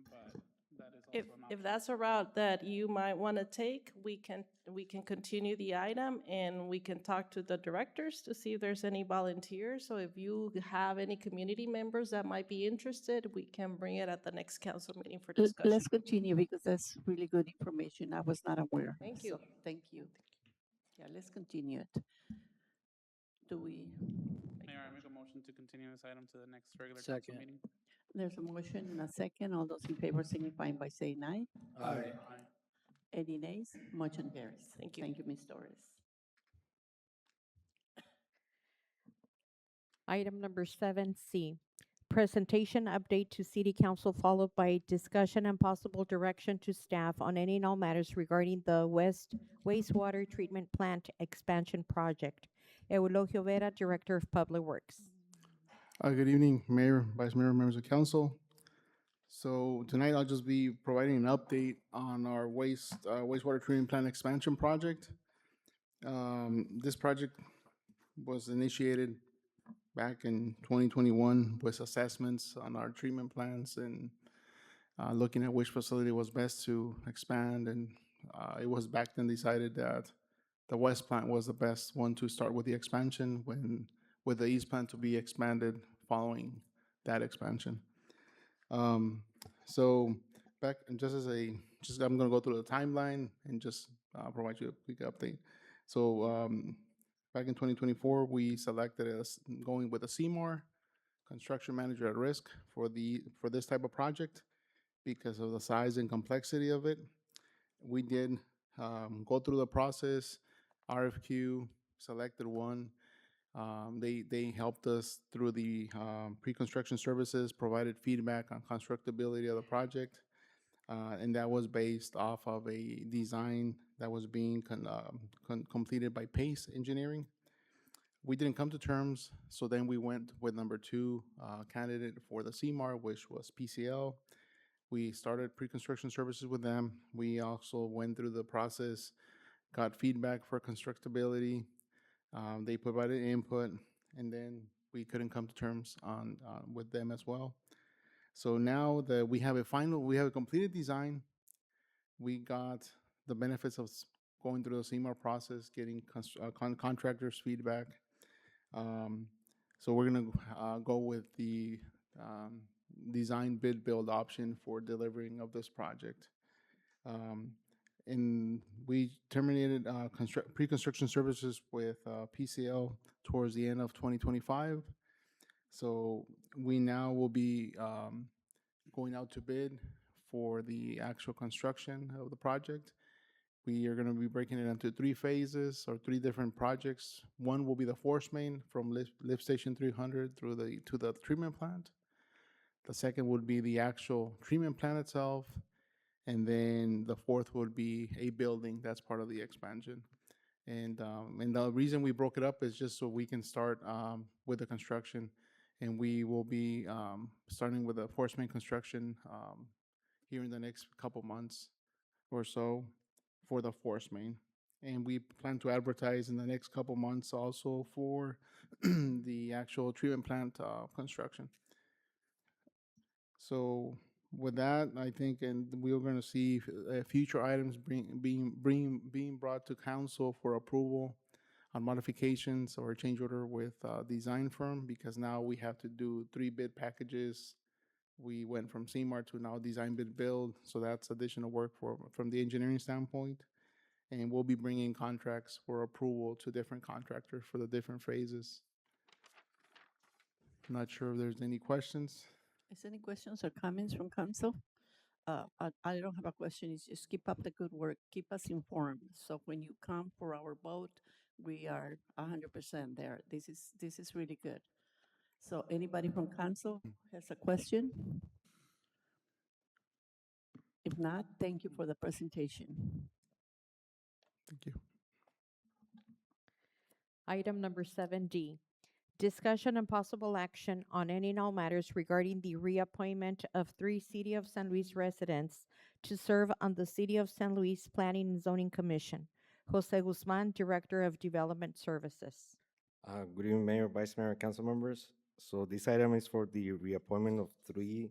but that is also an option. If that's a route that you might want to take, we can continue the item and we can talk to the directors to see if there's any volunteers. So if you have any community members that might be interested, we can bring it at the next council meeting for discussion. Let's continue because that's really good information. I was not aware. Thank you. So, thank you. Yeah, let's continue it. Do we? Mayor, I make a motion to continue this item to the next regular council meeting. There's a motion and a second. All those in favor signifying by saying aye. Aye. Any nays? Motion carries. Thank you. Thank you, Ms. Torres. Item number 7C, presentation update to City Council followed by discussion and possible direction to staff on any and all matters regarding the wastewater treatment plant expansion project. Eulogio Vera, Director of Public Works. Good evening, Mayor, Vice Mayor, members of council. So tonight I'll just be providing an update on our wastewater treatment plant expansion project. This project was initiated back in 2021 with assessments on our treatment plants and looking at which facility was best to expand. And it was back then decided that the west plant was the best one to start with the expansion, with the east plant to be expanded following that expansion. So back, and I'm gonna go through the timeline and just provide you a quick update. So back in 2024, we selected going with a CMAR, construction manager at risk, for this type of project because of the size and complexity of it. We did go through the process, RFQ, selected one. They helped us through the pre-construction services, provided feedback on constructability of the project, and that was based off of a design that was being completed by Pace Engineering. We didn't come to terms, so then we went with number 2 candidate for the CMAR, which was PCL. We started pre-construction services with them. We also went through the process, got feedback for constructability. They provided input, and then we couldn't come to terms on with them as well. So now that we have a completed design, we got the benefits of going through the CMAR process, getting contractors' feedback. So we're gonna go with the design bid build option for delivering of this project. And we terminated pre-construction services with PCL towards the end of 2025. So we now will be going out to bid for the actual construction of the project. We are going to be breaking it into 3 phases or 3 different projects. One will be the force main from lift station 300 to the treatment plant. The second would be the actual treatment plant itself. And then the fourth would be a building that's part of the expansion. And the reason we broke it up is just so we can start with the construction. And we will be starting with the force main construction here in the next couple months or so for the force main. And we plan to advertise in the next couple months also for the actual treatment plant construction. So with that, I think, and we are going to see future items being brought to council for approval on modifications or change order with design firm, because now we have to do 3 bid packages. We went from CMAR to now design bid build, so that's additional work from the engineering standpoint. And we'll be bringing contracts for approval to different contractors for the different phases. Not sure if there's any questions. Is any questions or comments from council? I don't have a question. It's just keep up the good work. Keep us informed. So when you come for our vote, we are 100% there. This is really good. So anybody from council has a question? If not, thank you for the presentation. Thank you. Item number 7D, discussion and possible action on any and all matters regarding the reappointment of 3 City of San Luis residents to serve on the City of San Luis Planning and Zoning Commission. Jose Guzman, Director of Development Services. Good evening, Mayor, Vice Mayor, and council members. So this item is for the reappointment of 3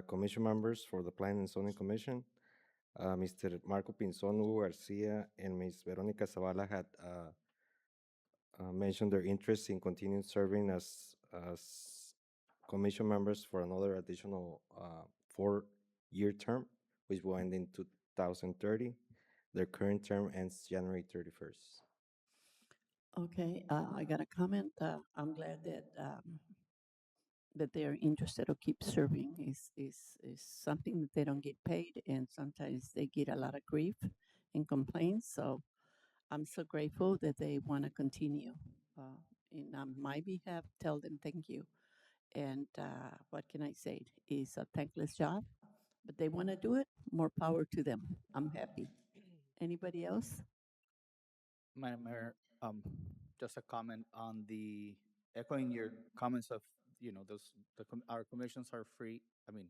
commission members for the Planning and Zoning Commission. Mr. Marco Pinzon, Hugo Garcia, and Ms. Veronica Zavala had mentioned their interest in continuing serving as commission members for another additional 4-year term, which will end in 2030. Their current term ends January 31st. Okay, I got a comment. I'm glad that they are interested to keep serving. Is something that they don't get paid, and sometimes they get a lot of grief and complaints. So I'm so grateful that they want to continue. And on my behalf, tell them thank you. And what can I say? It's a thankless job, but they want to do it. More power to them. I'm happy. Anybody else? Madam Mayor, just a comment on the echoing your comments of, our commissions are free. I mean,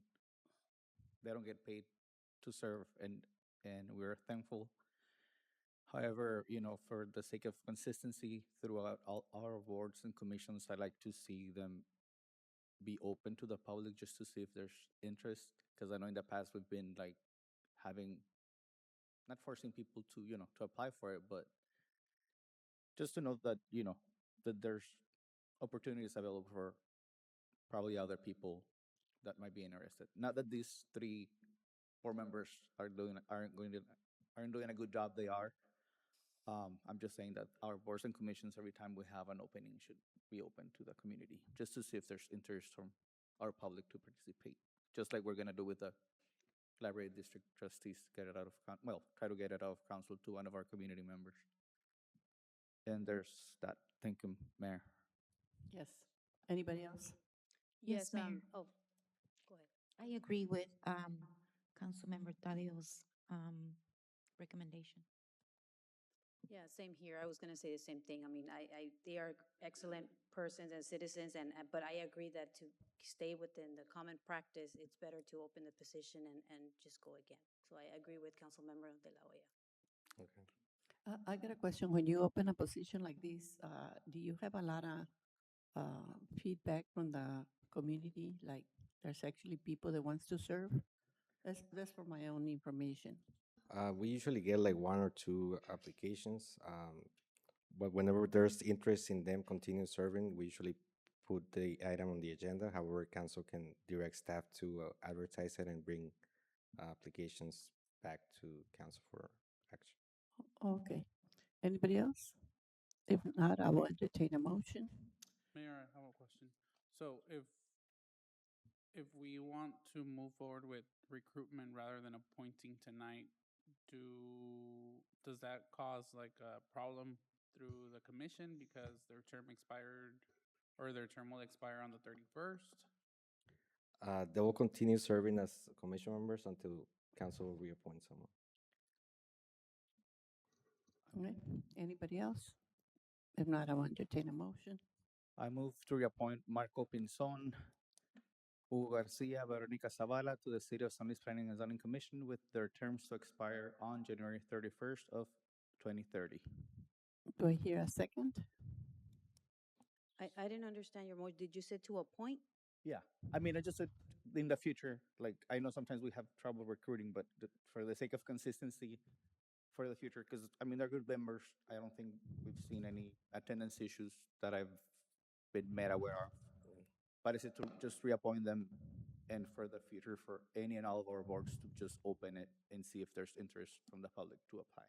they don't get paid to serve, and we're thankful. However, for the sake of consistency throughout all our boards and commissions, I'd like to see them be open to the public just to see if there's interest. Because I know in the past we've been like not forcing people to, to apply for it, but just to know that, that there's opportunities available for probably other people that might be interested. Not that these 3 board members aren't doing a good job. They are. I'm just saying that our boards and commissions, every time we have an opening, should be open to the community, just to see if there's interest from our public to participate. Just like we're gonna do with the library district trustees, try to get it out of council to one of our community members. And there's that. Thank you, Mayor. Yes. Anybody else? Yes, Mayor. Oh, go ahead. I agree with Councilmember Tadeu's recommendation. Yeah, same here. I was going to say the same thing. I mean, they are excellent persons and citizens, but I agree that to stay within the common practice, it's better to open the position and just go again. So I agree with Councilmember De La Hoya. Okay. I got a question. When you open a position like this, do you have a lot of feedback from the community? Like, there's actually people that wants to serve? That's for my own information. We usually get like 1 or 2 applications, but whenever there's interest in them continue serving, we usually put the item on the agenda. However, council can direct staff to advertise it and bring applications back to council for action. Okay. Anybody else? If not, I will entertain a motion. Mayor, I have a question. So if we want to move forward with recruitment rather than appointing tonight, does that cause like a problem through the commission because their term expired or their term will expire on the 31st? They will continue serving as commission members until council reappoints someone. Okay. Anybody else? If not, I will entertain a motion. I move to reappoint Marco Pinzon, Hugo Garcia, Veronica Zavala to the City of San Luis Planning and Zoning Commission with their terms to expire on January 31st of 2030. Do I hear a second? I didn't understand your motion. Did you say to a point? Yeah, I mean, I just said in the future, like, I know sometimes we have trouble recruiting, but for the sake of consistency, for the future, because, I mean, they're good members. I don't think we've seen any attendance issues that I've been made aware of. But I said to just reappoint them, and for the future, for any and all of our boards to just open it and see if there's interest from the public to apply.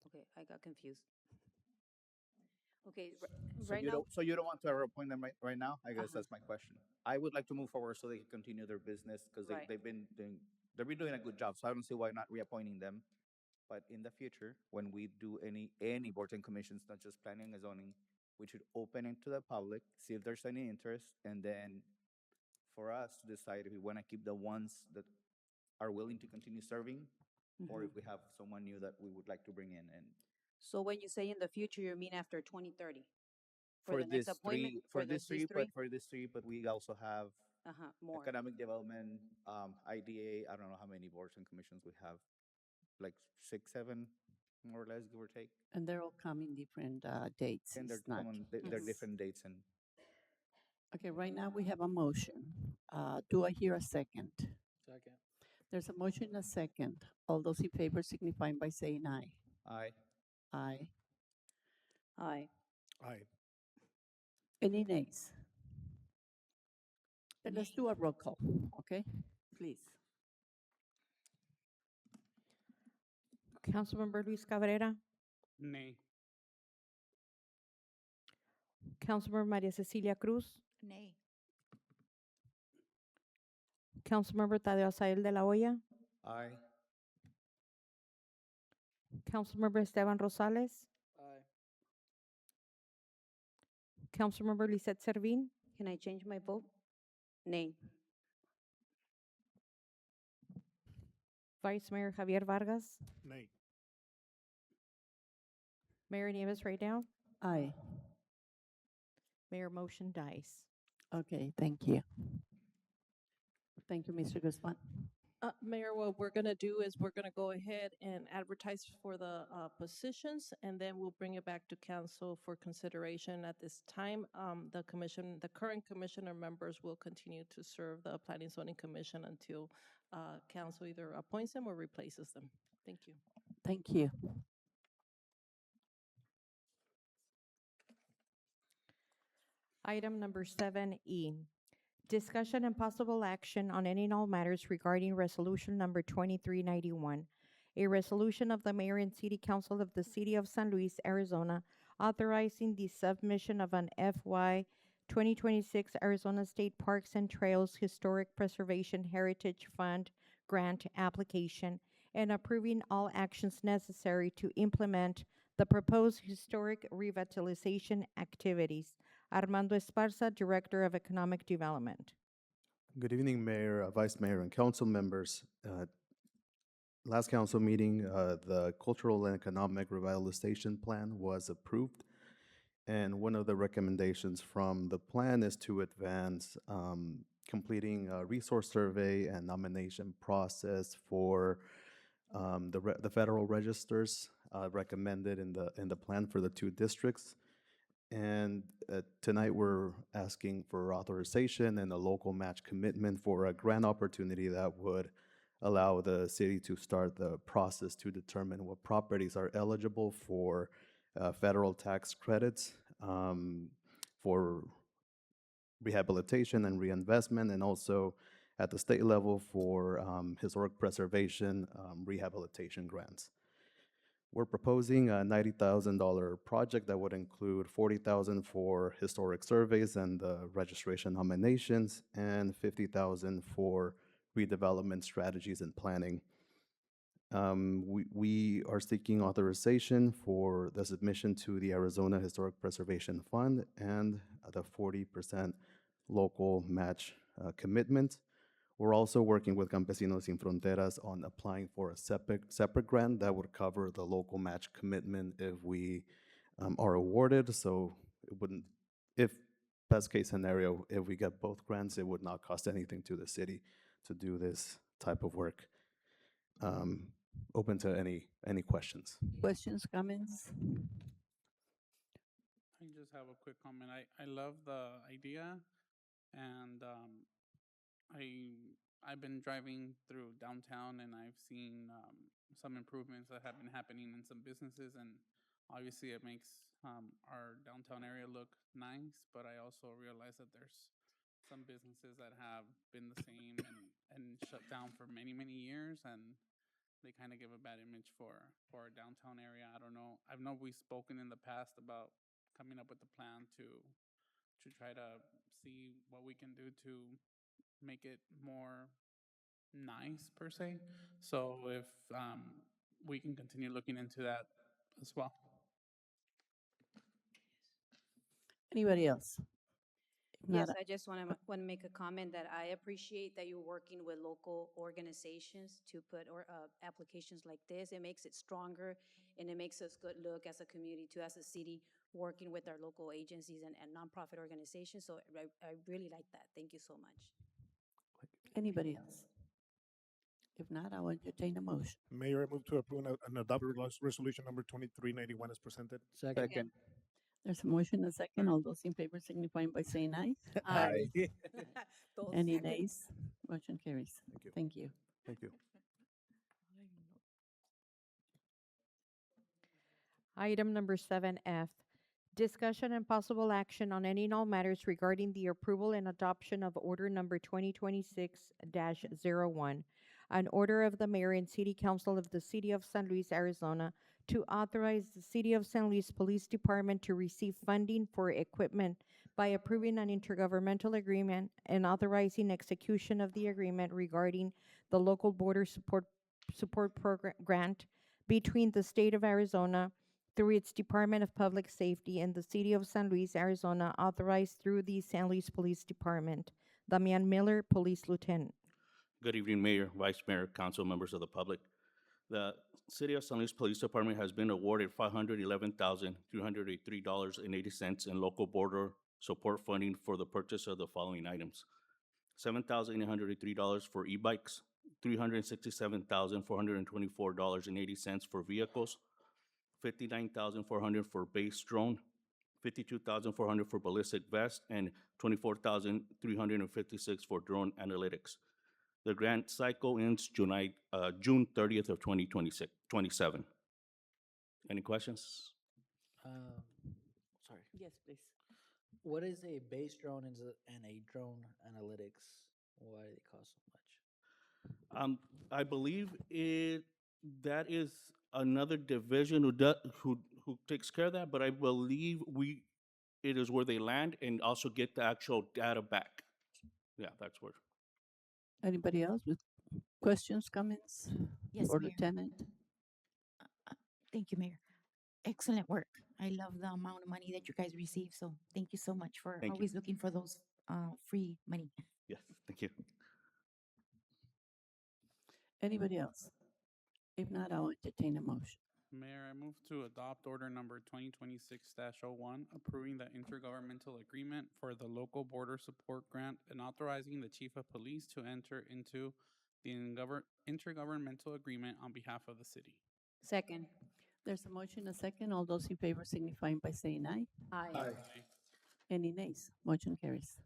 Okay, I got confused. Okay, So right you now, don't, so you don't want to reappoint them right now? I guess Uh-huh. that's my question. I would like to move forward so they can continue their business, because Right. they've been doing a good job. So I don't see why not reappointing them. But in the future, when we do any boards and commissions, not just planning and zoning, we should open it to the public, see if there's any interest, and then for us to decide if we want to keep the ones that are willing to continue serving, or if we have someone new that we would like to bring in. And so when you say in the future, you mean after 2030? for the next this appointment? three, for this three, but we also have More. economic development, IDA. I don't know how many boards and commissions we have, like 6, 7, more or less, give or take. And they're all coming different dates. And they're It's not- they're Yes. different dates. And Okay, right now we have a motion. Do I hear a second? Second. There's a motion and a second. All those in favor signifying by saying aye. Aye. Aye. Aye. Aye. Any nays? Then let's do a roll call, okay? Please. Councilmember Luis Cabrera, Nay. Councilmember Maria Cecilia Cruz, Nay. Councilmember Tadeo Asael de la Hoya, Aye. Councilmember Esteban Rosales, Aye. Councilmember Lisette Servin, Can I change my vote? Nay. Vice Mayor Javier Vargas, Nay. Mayor Nieves right now. Aye. Mayor, motion dies. Okay, thank you. Thank you, Mr. Guzman. Mayor, what we're gonna do is we're gonna go ahead and advertise for the positions, and then we'll bring it back to council for consideration. At this time, the current commissioner members will continue to serve the Planning Zoning Commission until council either appoints them or replaces them. Thank you. Thank you. Item number 7E, discussion and possible action on any and all matters regarding resolution number 2391, a resolution of the mayor and city council of the city of San Luis, Arizona, authorizing the submission of an FY 2026 Arizona State Parks and Trails Historic Preservation Heritage Fund grant application and approving all actions necessary to implement the proposed historic revitalization activities. Armando Esparza, Director of Economic Development. Good evening, Mayor, Vice Mayor, and council members. Last council meeting, the Cultural and Economic Revitalization Plan was approved. And one of the recommendations from the plan is to advance completing a resource survey and nomination process for the federal registers recommended in the plan for the 2 districts. And tonight we're asking for authorization and a local match commitment for a grant opportunity that would allow the city to start the process to determine what properties are eligible for federal tax credits for rehabilitation and reinvestment, and also at the state level for historic preservation rehabilitation grants. We're proposing a $90,000 project that would include $40,000 for historic surveys and registration nominations, and $50,000 for redevelopment strategies and planning. We are seeking authorization for the submission to the Arizona Historic Preservation Fund and the 40% local match commitment. We're also working with Campesinos Sin Fronteras on applying for a separate grant that would cover the local match commitment if we are awarded. So it wouldn't, if best case scenario, if we get both grants, it would not cost anything to the city to do this type of work. open to any questions. Questions, comments? I just have a quick comment. I love the idea, and I've been driving through downtown, and I've seen some improvements that have been happening in some businesses, and obviously it makes our downtown area look nice. But I also realize that there's some businesses that have been the same and shut down for many years, and they kind of give a bad image for our downtown area. I don't know. I know we've spoken in the past about coming up with a plan to try to see what we can do to make it more nice per se. So if we can continue looking into that as well. Anybody else? If not, Yes, I just want to make a comment that I appreciate that you're working with local organizations to put applications like this. It makes it stronger, and it makes us good look as a community too, as a city, working with our local agencies and nonprofit organizations. So I really like that. Thank you so much. Anybody else? If not, I will entertain a motion. Mayor, I move to approve and adopt resolution number 2391 as presented. Second. There's a motion and a second. All those in favor signifying by saying aye. Aye. Any nays? Motion carries. Thank you. Thank you. Item number 7F, discussion and possible action on any and all matters regarding the approval and adoption of order number 2026-01, an order of the mayor and city council of the city of San Luis, Arizona, to authorize the City of San Luis Police Department to receive funding for equipment by approving an intergovernmental agreement and authorizing execution of the agreement regarding the local border support program grant between the state of Arizona through its Department of Public Safety and the City of San Luis, Arizona, authorized through the San Luis Police Department. Damian Miller, Police Lieutenant. Good evening, Mayor, Vice Mayor, Council, members of the public. The City of San Luis Police Department has been awarded $511,383.80 in local border support funding for the purchase of the following items: $7,883 for e-bikes, $367,424.80 for vehicles, $59,400 for base drone, $52,400 for ballistic vest, and $24,356 for drone analytics. The grant cycle ends June 30th of 2027. Any questions? Sorry. Yes, please. What is a base drone and a drone analytics? Why do they cost so much? I believe that is another division who takes care of that, but I believe it is where they land and also get the actual data back. Yeah, that's where. Anybody else with questions, comments? Yes, For Mayor. Lieutenant? Thank you, Mayor. Excellent work. I love the amount of money that you guys receive, so thank you so much for Thank you. always looking for those free money. Yes, thank you. Anybody else? If not, I'll entertain a motion. Mayor, I move to adopt order number 2026-01, approving the intergovernmental agreement for the local border support grant and authorizing the chief of police to enter into the intergovernmental agreement on behalf of the city. Second. There's a motion, a second. All those in favor signifying by saying aye. Aye. Any nays? Motion carries.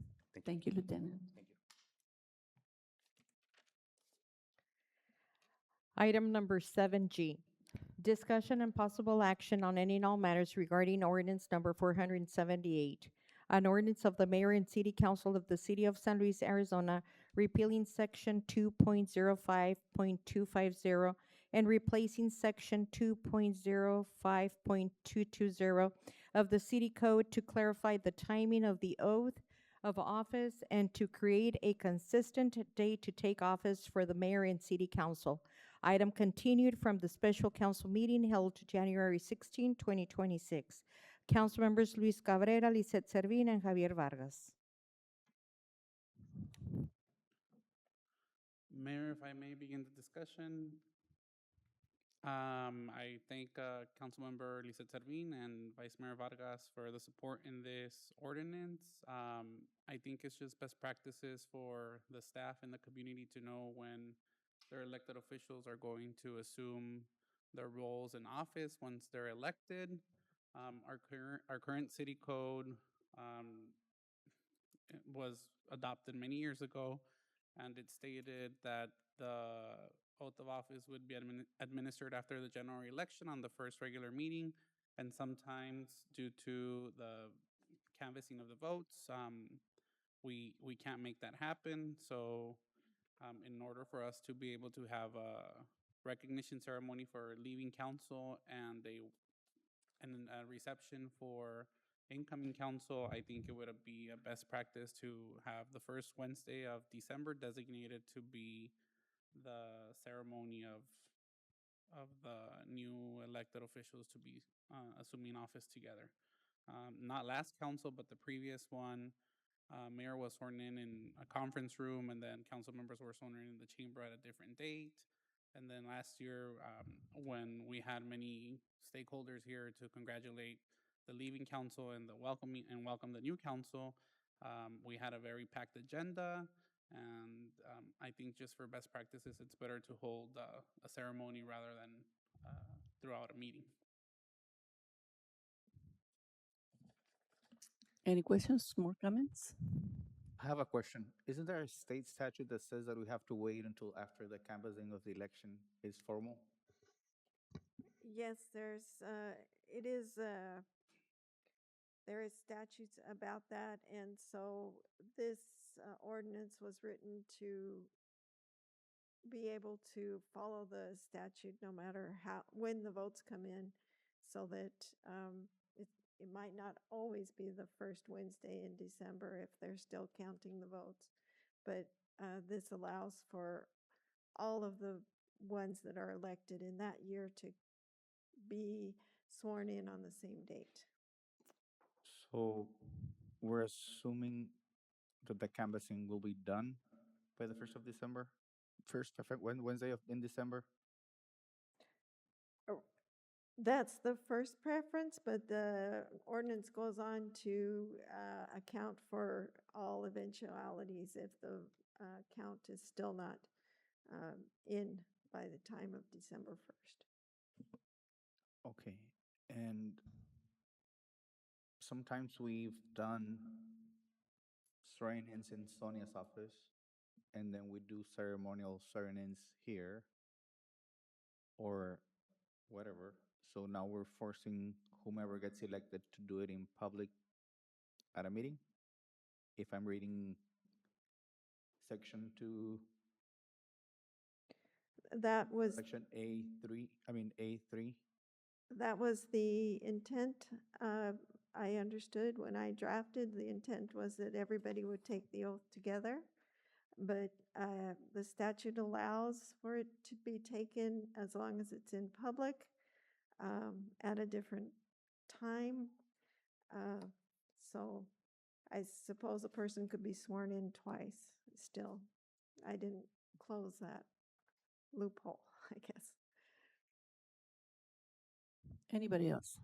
Thank you, Lieutenant. Item number 7G, discussion and possible action on any and all matters regarding ordinance number 478, an ordinance of the mayor and city council of the city of San Luis, Arizona, repealing section 2.05.250 and replacing section 2.05.220 of the city code to clarify the timing of the oath of office and to create a consistent date to take office for the mayor and city council. Item continued from the special council meeting held January 16, 2026. Council members Luis Cabrera, Lisette Servin, and Javier Vargas. Mayor, if I may begin the discussion. I thank Councilmember Lisette Servin and Vice Mayor Vargas for the support in this ordinance. I think it's just best practices for the staff and the community to know when their elected officials are going to assume their roles in office once they're elected. Our current city code um, it was adopted many years ago, and it stated that the oath of office would be administered after the general election on the first regular meeting, and sometimes due to the canvassing of the votes, we can't make that happen. So, in order for us to be able to have a recognition ceremony for leaving council and a reception for incoming council, I think it would be a best practice to have the first Wednesday of December designated to be the ceremony of the new elected officials to be assuming office together. Not last council, but the previous one, mayor was sworn in a conference room, and then council members were sworn in the chamber at a different date. And then last year, when we had many stakeholders here to congratulate the leaving council and welcome the new council, we had a very packed agenda. And I think just for best practices, it's better to hold a ceremony rather than throughout a meeting. Any questions, more comments? I have a question. Isn't there a state statute that says that we have to wait until after the canvassing of the election is formal? Yes, it is, there is statutes about that, and so this ordinance was written to be able to follow the statute no matter when the votes come in, so that it might not always be the first Wednesday in December if they're still counting the votes. But this allows for all of the ones that are elected in that year to be sworn in on the same date. So we're assuming that the canvassing will be done by the 1st of December? Wednesday in December? That's the first preference, but the ordinance goes on to account for all eventualities if the count is still not in by the time of December 1st. Okay. And sometimes we've done swearing-ins in Sonia's office, and then we do ceremonial swearing-ins here or whatever. So now we're forcing whomever gets elected to do it in public at a meeting. If I'm reading section 2, That was section A3. That was the intent. I understood when I drafted, the intent was that everybody would take the oath together. But the statute allows for it to be taken as long as it's in public at a different time. So I suppose a person could be sworn in twice still. I didn't close that loophole, I guess. Anybody else?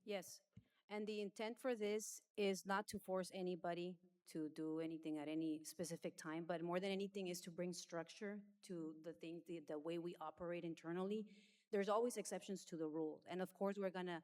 Yes, and the intent for this is not to force anybody to do anything at any specific time, but more than anything is to bring structure to the way we operate internally. There's always exceptions to the rule, and of course, we're gonna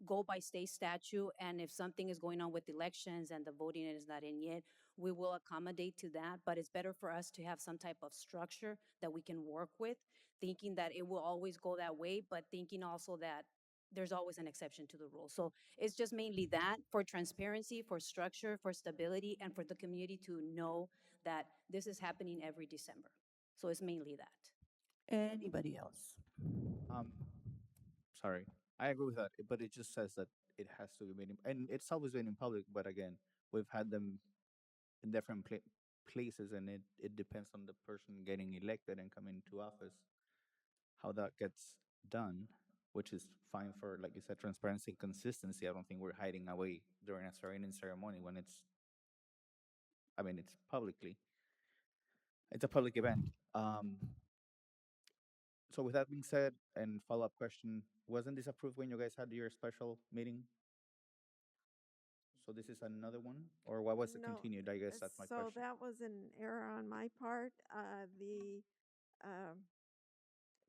go by state statute, and if something is going on with elections and the voting is not in yet, we will accommodate to that, but it's better for us to have some type of structure that we can work with, thinking that it will always go that way, but thinking also that there's always an exception to the rule. So it's just mainly that, for transparency, for structure, for stability, and for the community to know that this is happening every December. So it's mainly that. Anybody else? Sorry, I agree with that, but it just says that it has to be made and it's always been in public, but again, we've had them in different places, and it depends on the person getting elected and coming to office, how that gets done, which is fine for, like you said, transparency and consistency. I don't think we're hiding away during a swearing-in ceremony when it's a public event. So with that being said, and follow-up question, wasn't this approved when you guys had your special meeting? So this is another one, or what was it No, continued? I guess that's my so question. that was an error on my part. Um,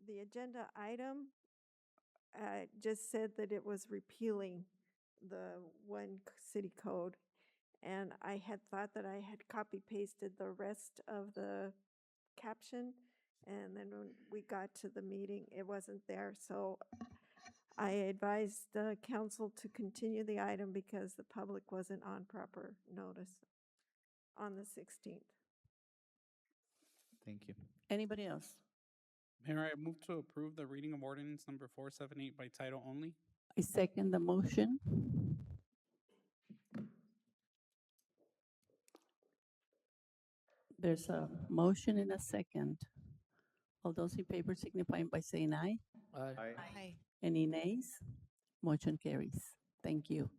the agenda item just said that it was repealing the city code. And I had thought that I had copy pasted the rest of the caption. And then when we got to the meeting, it wasn't there. So I advised the council to continue the item because the public wasn't on proper notice on the 16th. Thank you. Anybody else? Mayor, I move to approve the reading of ordinance number 478 by title only. I second the motion. There's a motion and a second. All those in favor signifying by saying aye. Aye. Any nays? Motion carries. Thank you.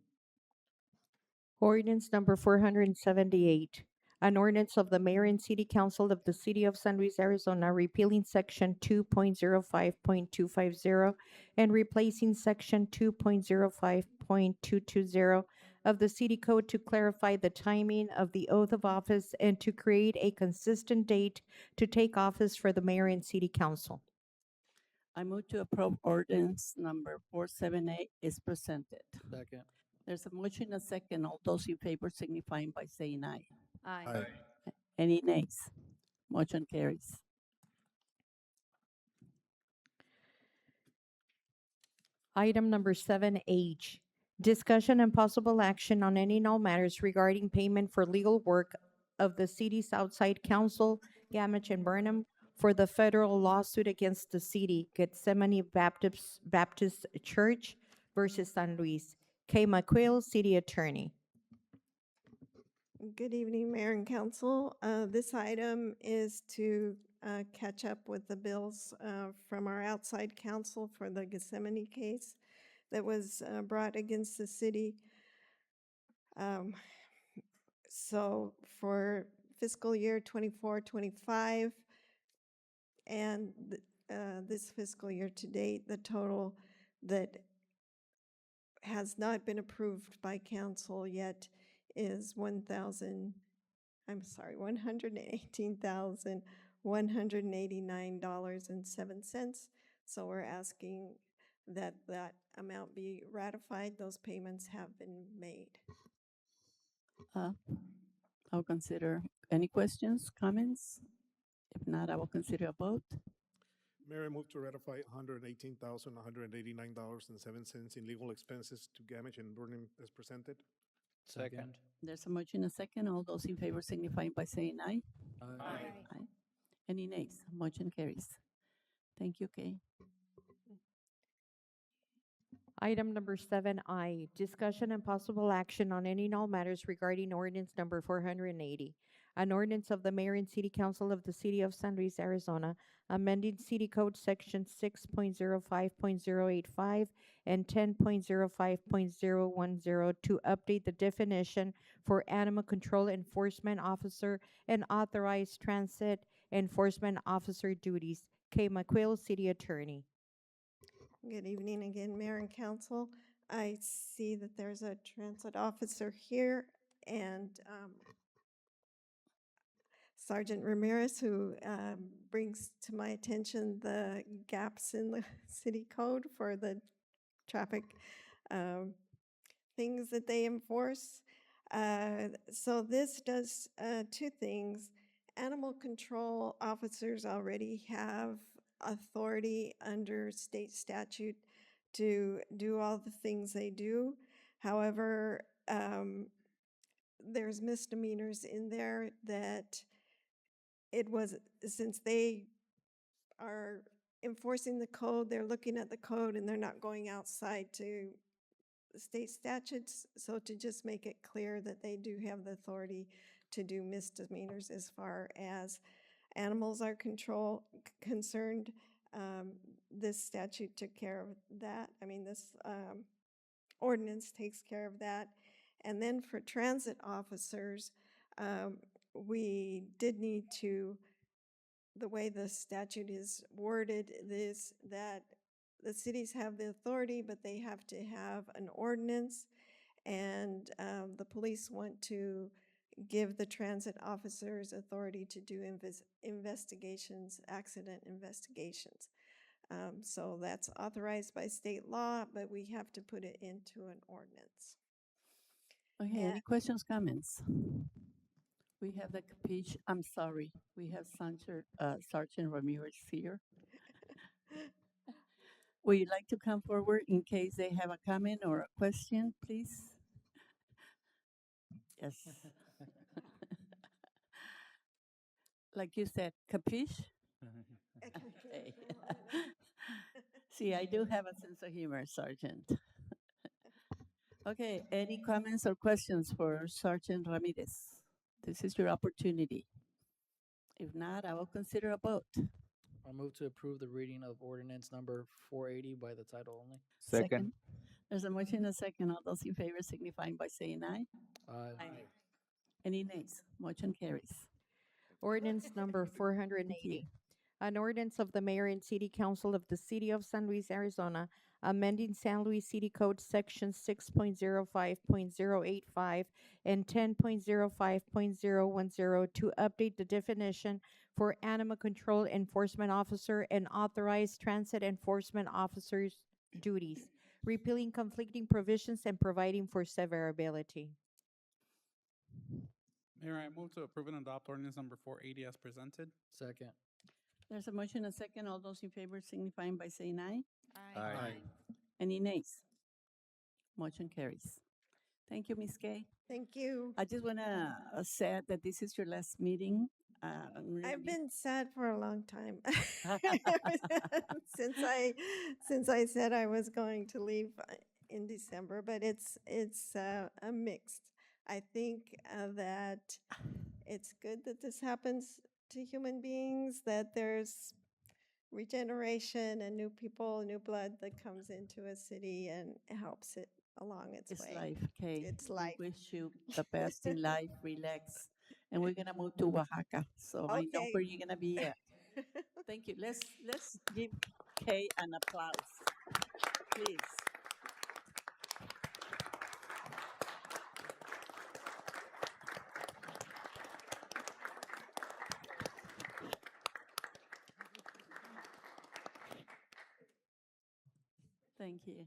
Ordinance number 478, an ordinance of the mayor and city council of the city of San Luis, Arizona, repealing section 2.05.250 and replacing section 2.05.220 of the city code to clarify the timing of the oath of office and to create a consistent date to take office for the mayor and city council. I move to approve ordinance number 478 is presented. Second. There's a motion and a second. All those in favor signifying by saying aye. Aye. Any nays? Motion carries. Item number 7H, discussion and possible action on any and all matters regarding payment for legal work of the city's outside counsel, Gamage and Burnham, for the federal lawsuit against the city, Gethsemane Baptist Church versus San Luis. Kay McQuill, City Attorney. Good evening, Mayor and Council. This item is to catch up with the bills from our outside counsel for the Gethsemane case that was brought against the city. So for fiscal year 24-25 and this fiscal year to date, the total that has not been approved by council yet is $118,189.07. So we're asking that that amount be ratified. Those payments have been made. I'll consider any questions, comments? If not, I will consider a vote. Mayor, I move to ratify $118,189.07 in legal expenses to Gamage and Burnham as presented. Second. There's a motion and a second. All those in favor signifying by saying aye. Aye. Aye. Any nays? Motion carries. Thank you, Kay. Item number 7I, discussion and possible action on any and all matters regarding ordinance number 480, an ordinance of the mayor and city council of the city of San Luis, Arizona, amending city code section 6.05.085 and 10.05.010 to update the definition for animal control enforcement officer and authorized transit enforcement officer duties. Kay McQuill, City Attorney. Good evening again, Mayor and Council. I see that there's a transit officer here and Sergeant Ramirez, who brings to my attention the gaps in the city code for the traffic things that they enforce. So this does two things. Animal control officers already have authority under state statute to do all the things they do. However, there's misdemeanors in there that it was, since they are enforcing the code, they're looking at the code and they're not going outside to the state statutes. So to just make it clear that they do have the authority to do misdemeanors as far as animals are concerned, this statute took care of that. I mean, this ordinance takes care of that. And then for transit officers, we did need to, the way the statute is worded is that the cities have the authority, but they have to have an ordinance. And the police want to give the transit officers authority to do investigations, accident investigations. So that's authorized by state law, but we have to put it into an ordinance. Okay, any questions, comments? We have the Capiche, I'm sorry, we have Sergeant Ramirez here. Would you like to come forward in case they have a comment or a question, please? Yes. Like you said, Capiche? Okay. See, I do have a sense of humor, Sergeant. Okay, any comments or questions for Sergeant Ramirez? This is your opportunity. If not, I will consider a vote. I'll move to approve the reading of ordinance number 480 by the title only. Second. There's a motion and a second. All those in favor signifying by saying aye. Aye. Any nays? Motion carries. Ordinance number 480. An ordinance of the mayor and city council of the city of San Luis, Arizona, amending San Luis City Code Section 6.05.085 and 10.05.010 to update the definition for animal control enforcement officer and authorized transit enforcement officers' duties, repealing conflicting provisions and providing for severability. Mayor, I move to approve and adopt ordinance number 480 as presented. Second. There's a motion and a second. All those in favor signifying by saying aye. Aye. Any nays? Motion carries. Thank you, Ms. Kay. Thank you. I just want to say that this is your last meeting. I've been sad for a long time since I said I was going to leave in December, but it's a mixed. I think that it's good that this happens to human beings, that there's regeneration and new people, new blood that comes into a city and helps it along its It's way. life, okay? It's life. We wish you the best in life, relax. And we're gonna move to Oaxaca, so I know Okay. where you're gonna be at. Thank you. Let's give Kay an applause, please. Thank you.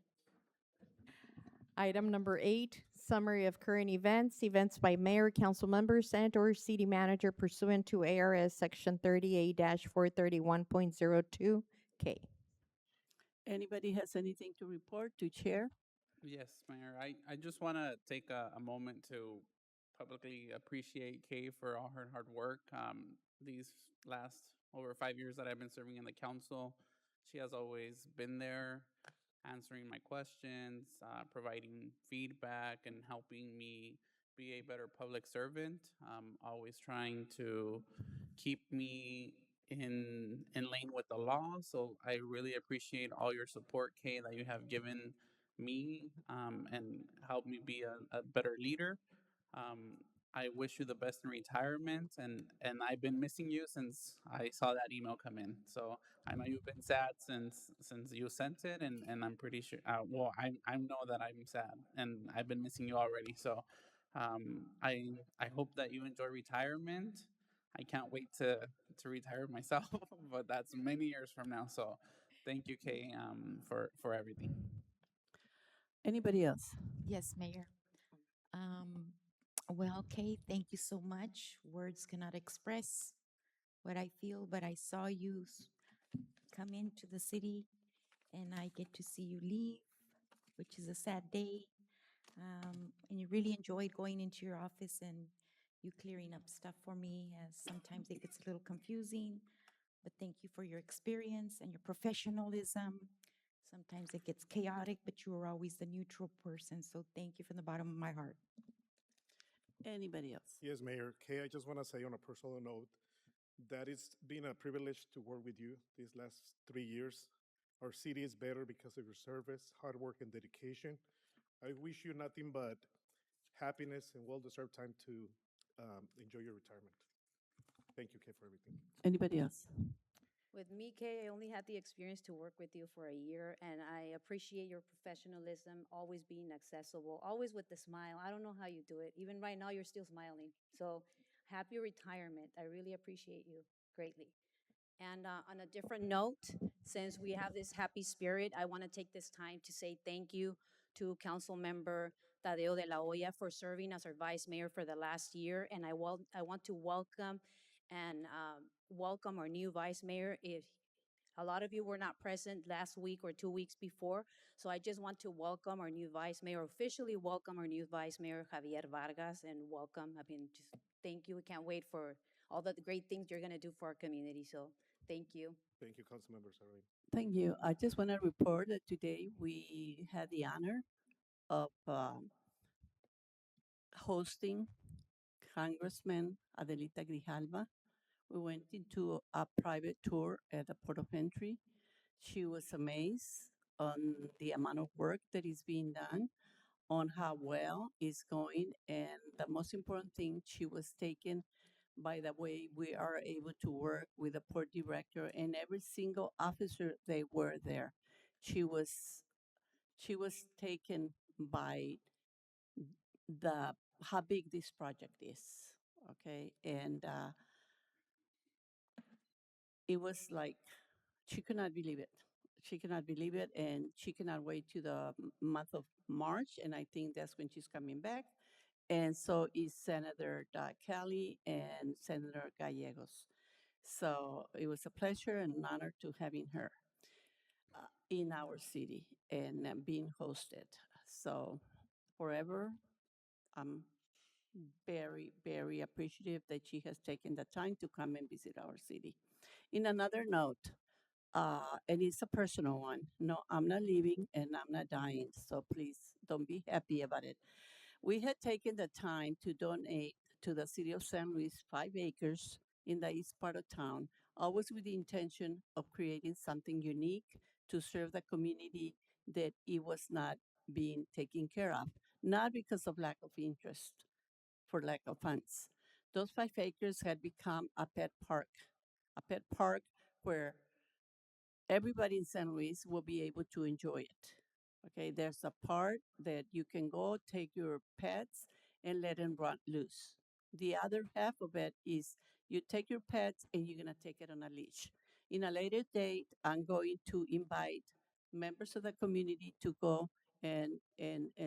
Item number 8, summary of current events, events by mayor, council members, and/or city manager pursuant to ARS Section 38-431.02K. Anybody has anything to report to chair? Yes, Mayor. I just want to take a moment to publicly appreciate Kay for all her hard work. These last over 5 years that I've been serving in the council, she has always been there, answering my questions, providing feedback, and helping me be a better public servant. Always trying to keep me in lane with the law. So I really appreciate all your support, Kay, that you have given me and helped me be a better leader. I wish you the best in retirement, and I've been missing you since I saw that email come in. So I know you've been sad since you sent it, and I'm pretty sure. Well, I know that I'm sad, and I've been missing you already. So I hope that you enjoy retirement. I can't wait to retire myself, but that's many years from now. So thank you, Kay, for everything. Anybody else? Yes, Mayor. Well, Kay, thank you so much. Words cannot express what I feel, but I saw you come into the city and I get to see you leave, which is a sad day. And you really enjoyed going into your office and you clearing up stuff for me, as sometimes it gets a little confusing. But thank you for your experience and your professionalism. Sometimes it gets chaotic, but you are always the neutral person. So thank you from the bottom of my heart. Anybody else? Yes, Mayor. Kay, I just want to say on a personal note that it's been a privilege to work with you these last 3 years. Our city is better because of your service, hard work, and dedication. I wish you nothing but happiness and well-deserved time to enjoy your retirement. Thank you, Kay, for everything. Anybody else? With me, Kay, I only had the experience to work with you for a year, and I appreciate your professionalism, always being accessible, always with the smile. I don't know how you do it. Even right now, you're still smiling. So happy retirement. I really appreciate you greatly. And on a different note, since we have this happy spirit, I want to take this time to say thank you to Council Member Tadeo de la Hoya for serving as our Vice Mayor for the last year. And I want to welcome our new Vice Mayor. If a lot of you were not present last week or 2 weeks before, so I just want to welcome our new Vice Mayor, officially welcome our new Vice Mayor, Javier Vargas, and welcome. I mean, just thank you. We can't wait for all the great things you're going to do for our community. So thank you. Thank you, Councilmember Sareen. Thank you. I just want to report that today we had the honor of hosting Congressman Adelita Grijalva. We went into a private tour at the port of entry. She was amazed on the amount of work that is being done, on how well it's going, and the most important thing, she was taken by the way we are able to work with the port director and every single officer they were there. She was she was taken by the how big this project is. Okay, and it was like she could not believe it. She cannot believe it, and she cannot wait to the month of March, and I think that's when she's coming back. And so is Senator Kelly and Senator Gallegos. So it was a pleasure and an honor to having her in our city and being hosted. So forever, I'm very, very appreciative that she has taken the time to come and visit our city. In another note, and it's a personal one. No, I'm not leaving and I'm not dying. So please don't be happy about it. We had taken the time to donate to the city of San Luis 5 acres in the east part of town, always with the intention of creating something unique to serve the community that it was not being taken care of, not because of lack of interest, for lack of funds. Those 5 acres had become a pet park where everybody in San Luis will be able to enjoy it. Okay, there's a part that you can go take your pets and let them run loose. The other half of it is you take your pets and you're gonna take it on a leash. In a later date, I'm going to invite members of the community to go and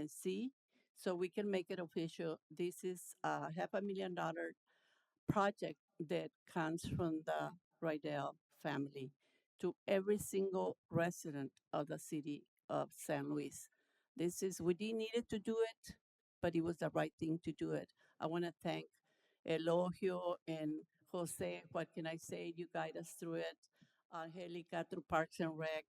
see so we can make it official. This is a $500,000 project that comes from the Rydell family to every single resident of the city of San Luis. This is, we didn't need it to do it, but it was the right thing to do it. I want to thank Elogio and Jose. What can I say? You guide us through it. Angelica through Parks and Rec.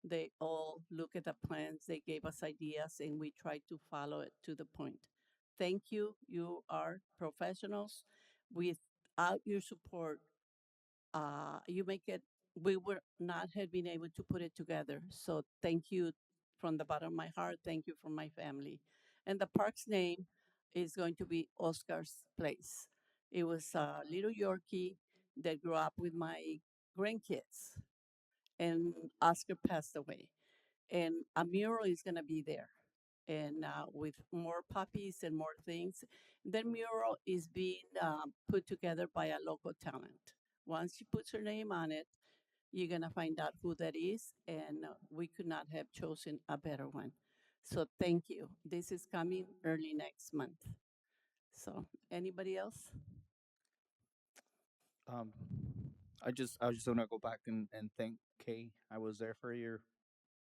They all look at the plans, they gave us ideas, and we try to follow it to the point. Thank you. You are professionals. Without your support, you make it, we would not have been able to put it together. So thank you from the bottom of my heart. Thank you from my family. And the park's name is going to be Oscar's Place. It was a little Yorkie that grew up with my grandkids, and Oscar passed away. And a mural is going to be there, and with more puppies and more things. The mural is being put together by a local talent. Once she puts her name on it, you're gonna find out who that is, and we could not have chosen a better one. So thank you. This is coming early next month. So anybody else? Um, I just want to go back and thank Kay. I was there for your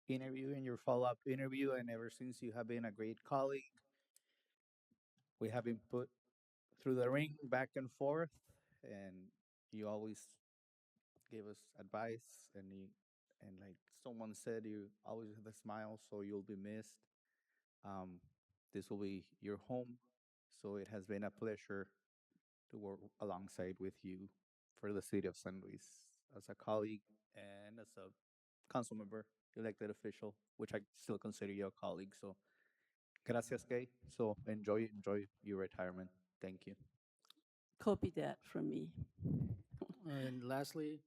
interview and your follow up interview, and ever since you have been a great colleague. We have been put through the ring back and forth, and you always gave us advice, and like someone said, you always have a smile, so you'll be missed. Um, this will be your home, so it has been a pleasure to work alongside with you for the city of San Luis as a colleague and as a council member, elected official, which I still consider you a colleague. So, gracias, Kay. So enjoy your retirement. Thank you. Copy that from me. And lastly,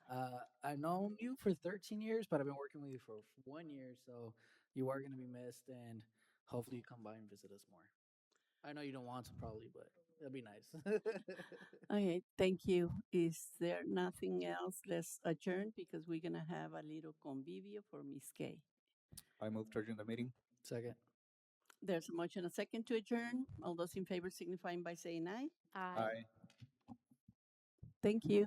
I've known you for 13 years, but I've been working with you for 1 year, so you are going to be missed, and hopefully you come by and visit us more. I know you don't want to probably, but it'll be nice. Okay, thank you. Is there nothing else? Let's adjourn because we're gonna have a little convivio for Miss Kay. I move to adjourn the meeting. Second. There's a motion, a second to adjourn. All those in favor signifying by saying aye. Aye. Thank you.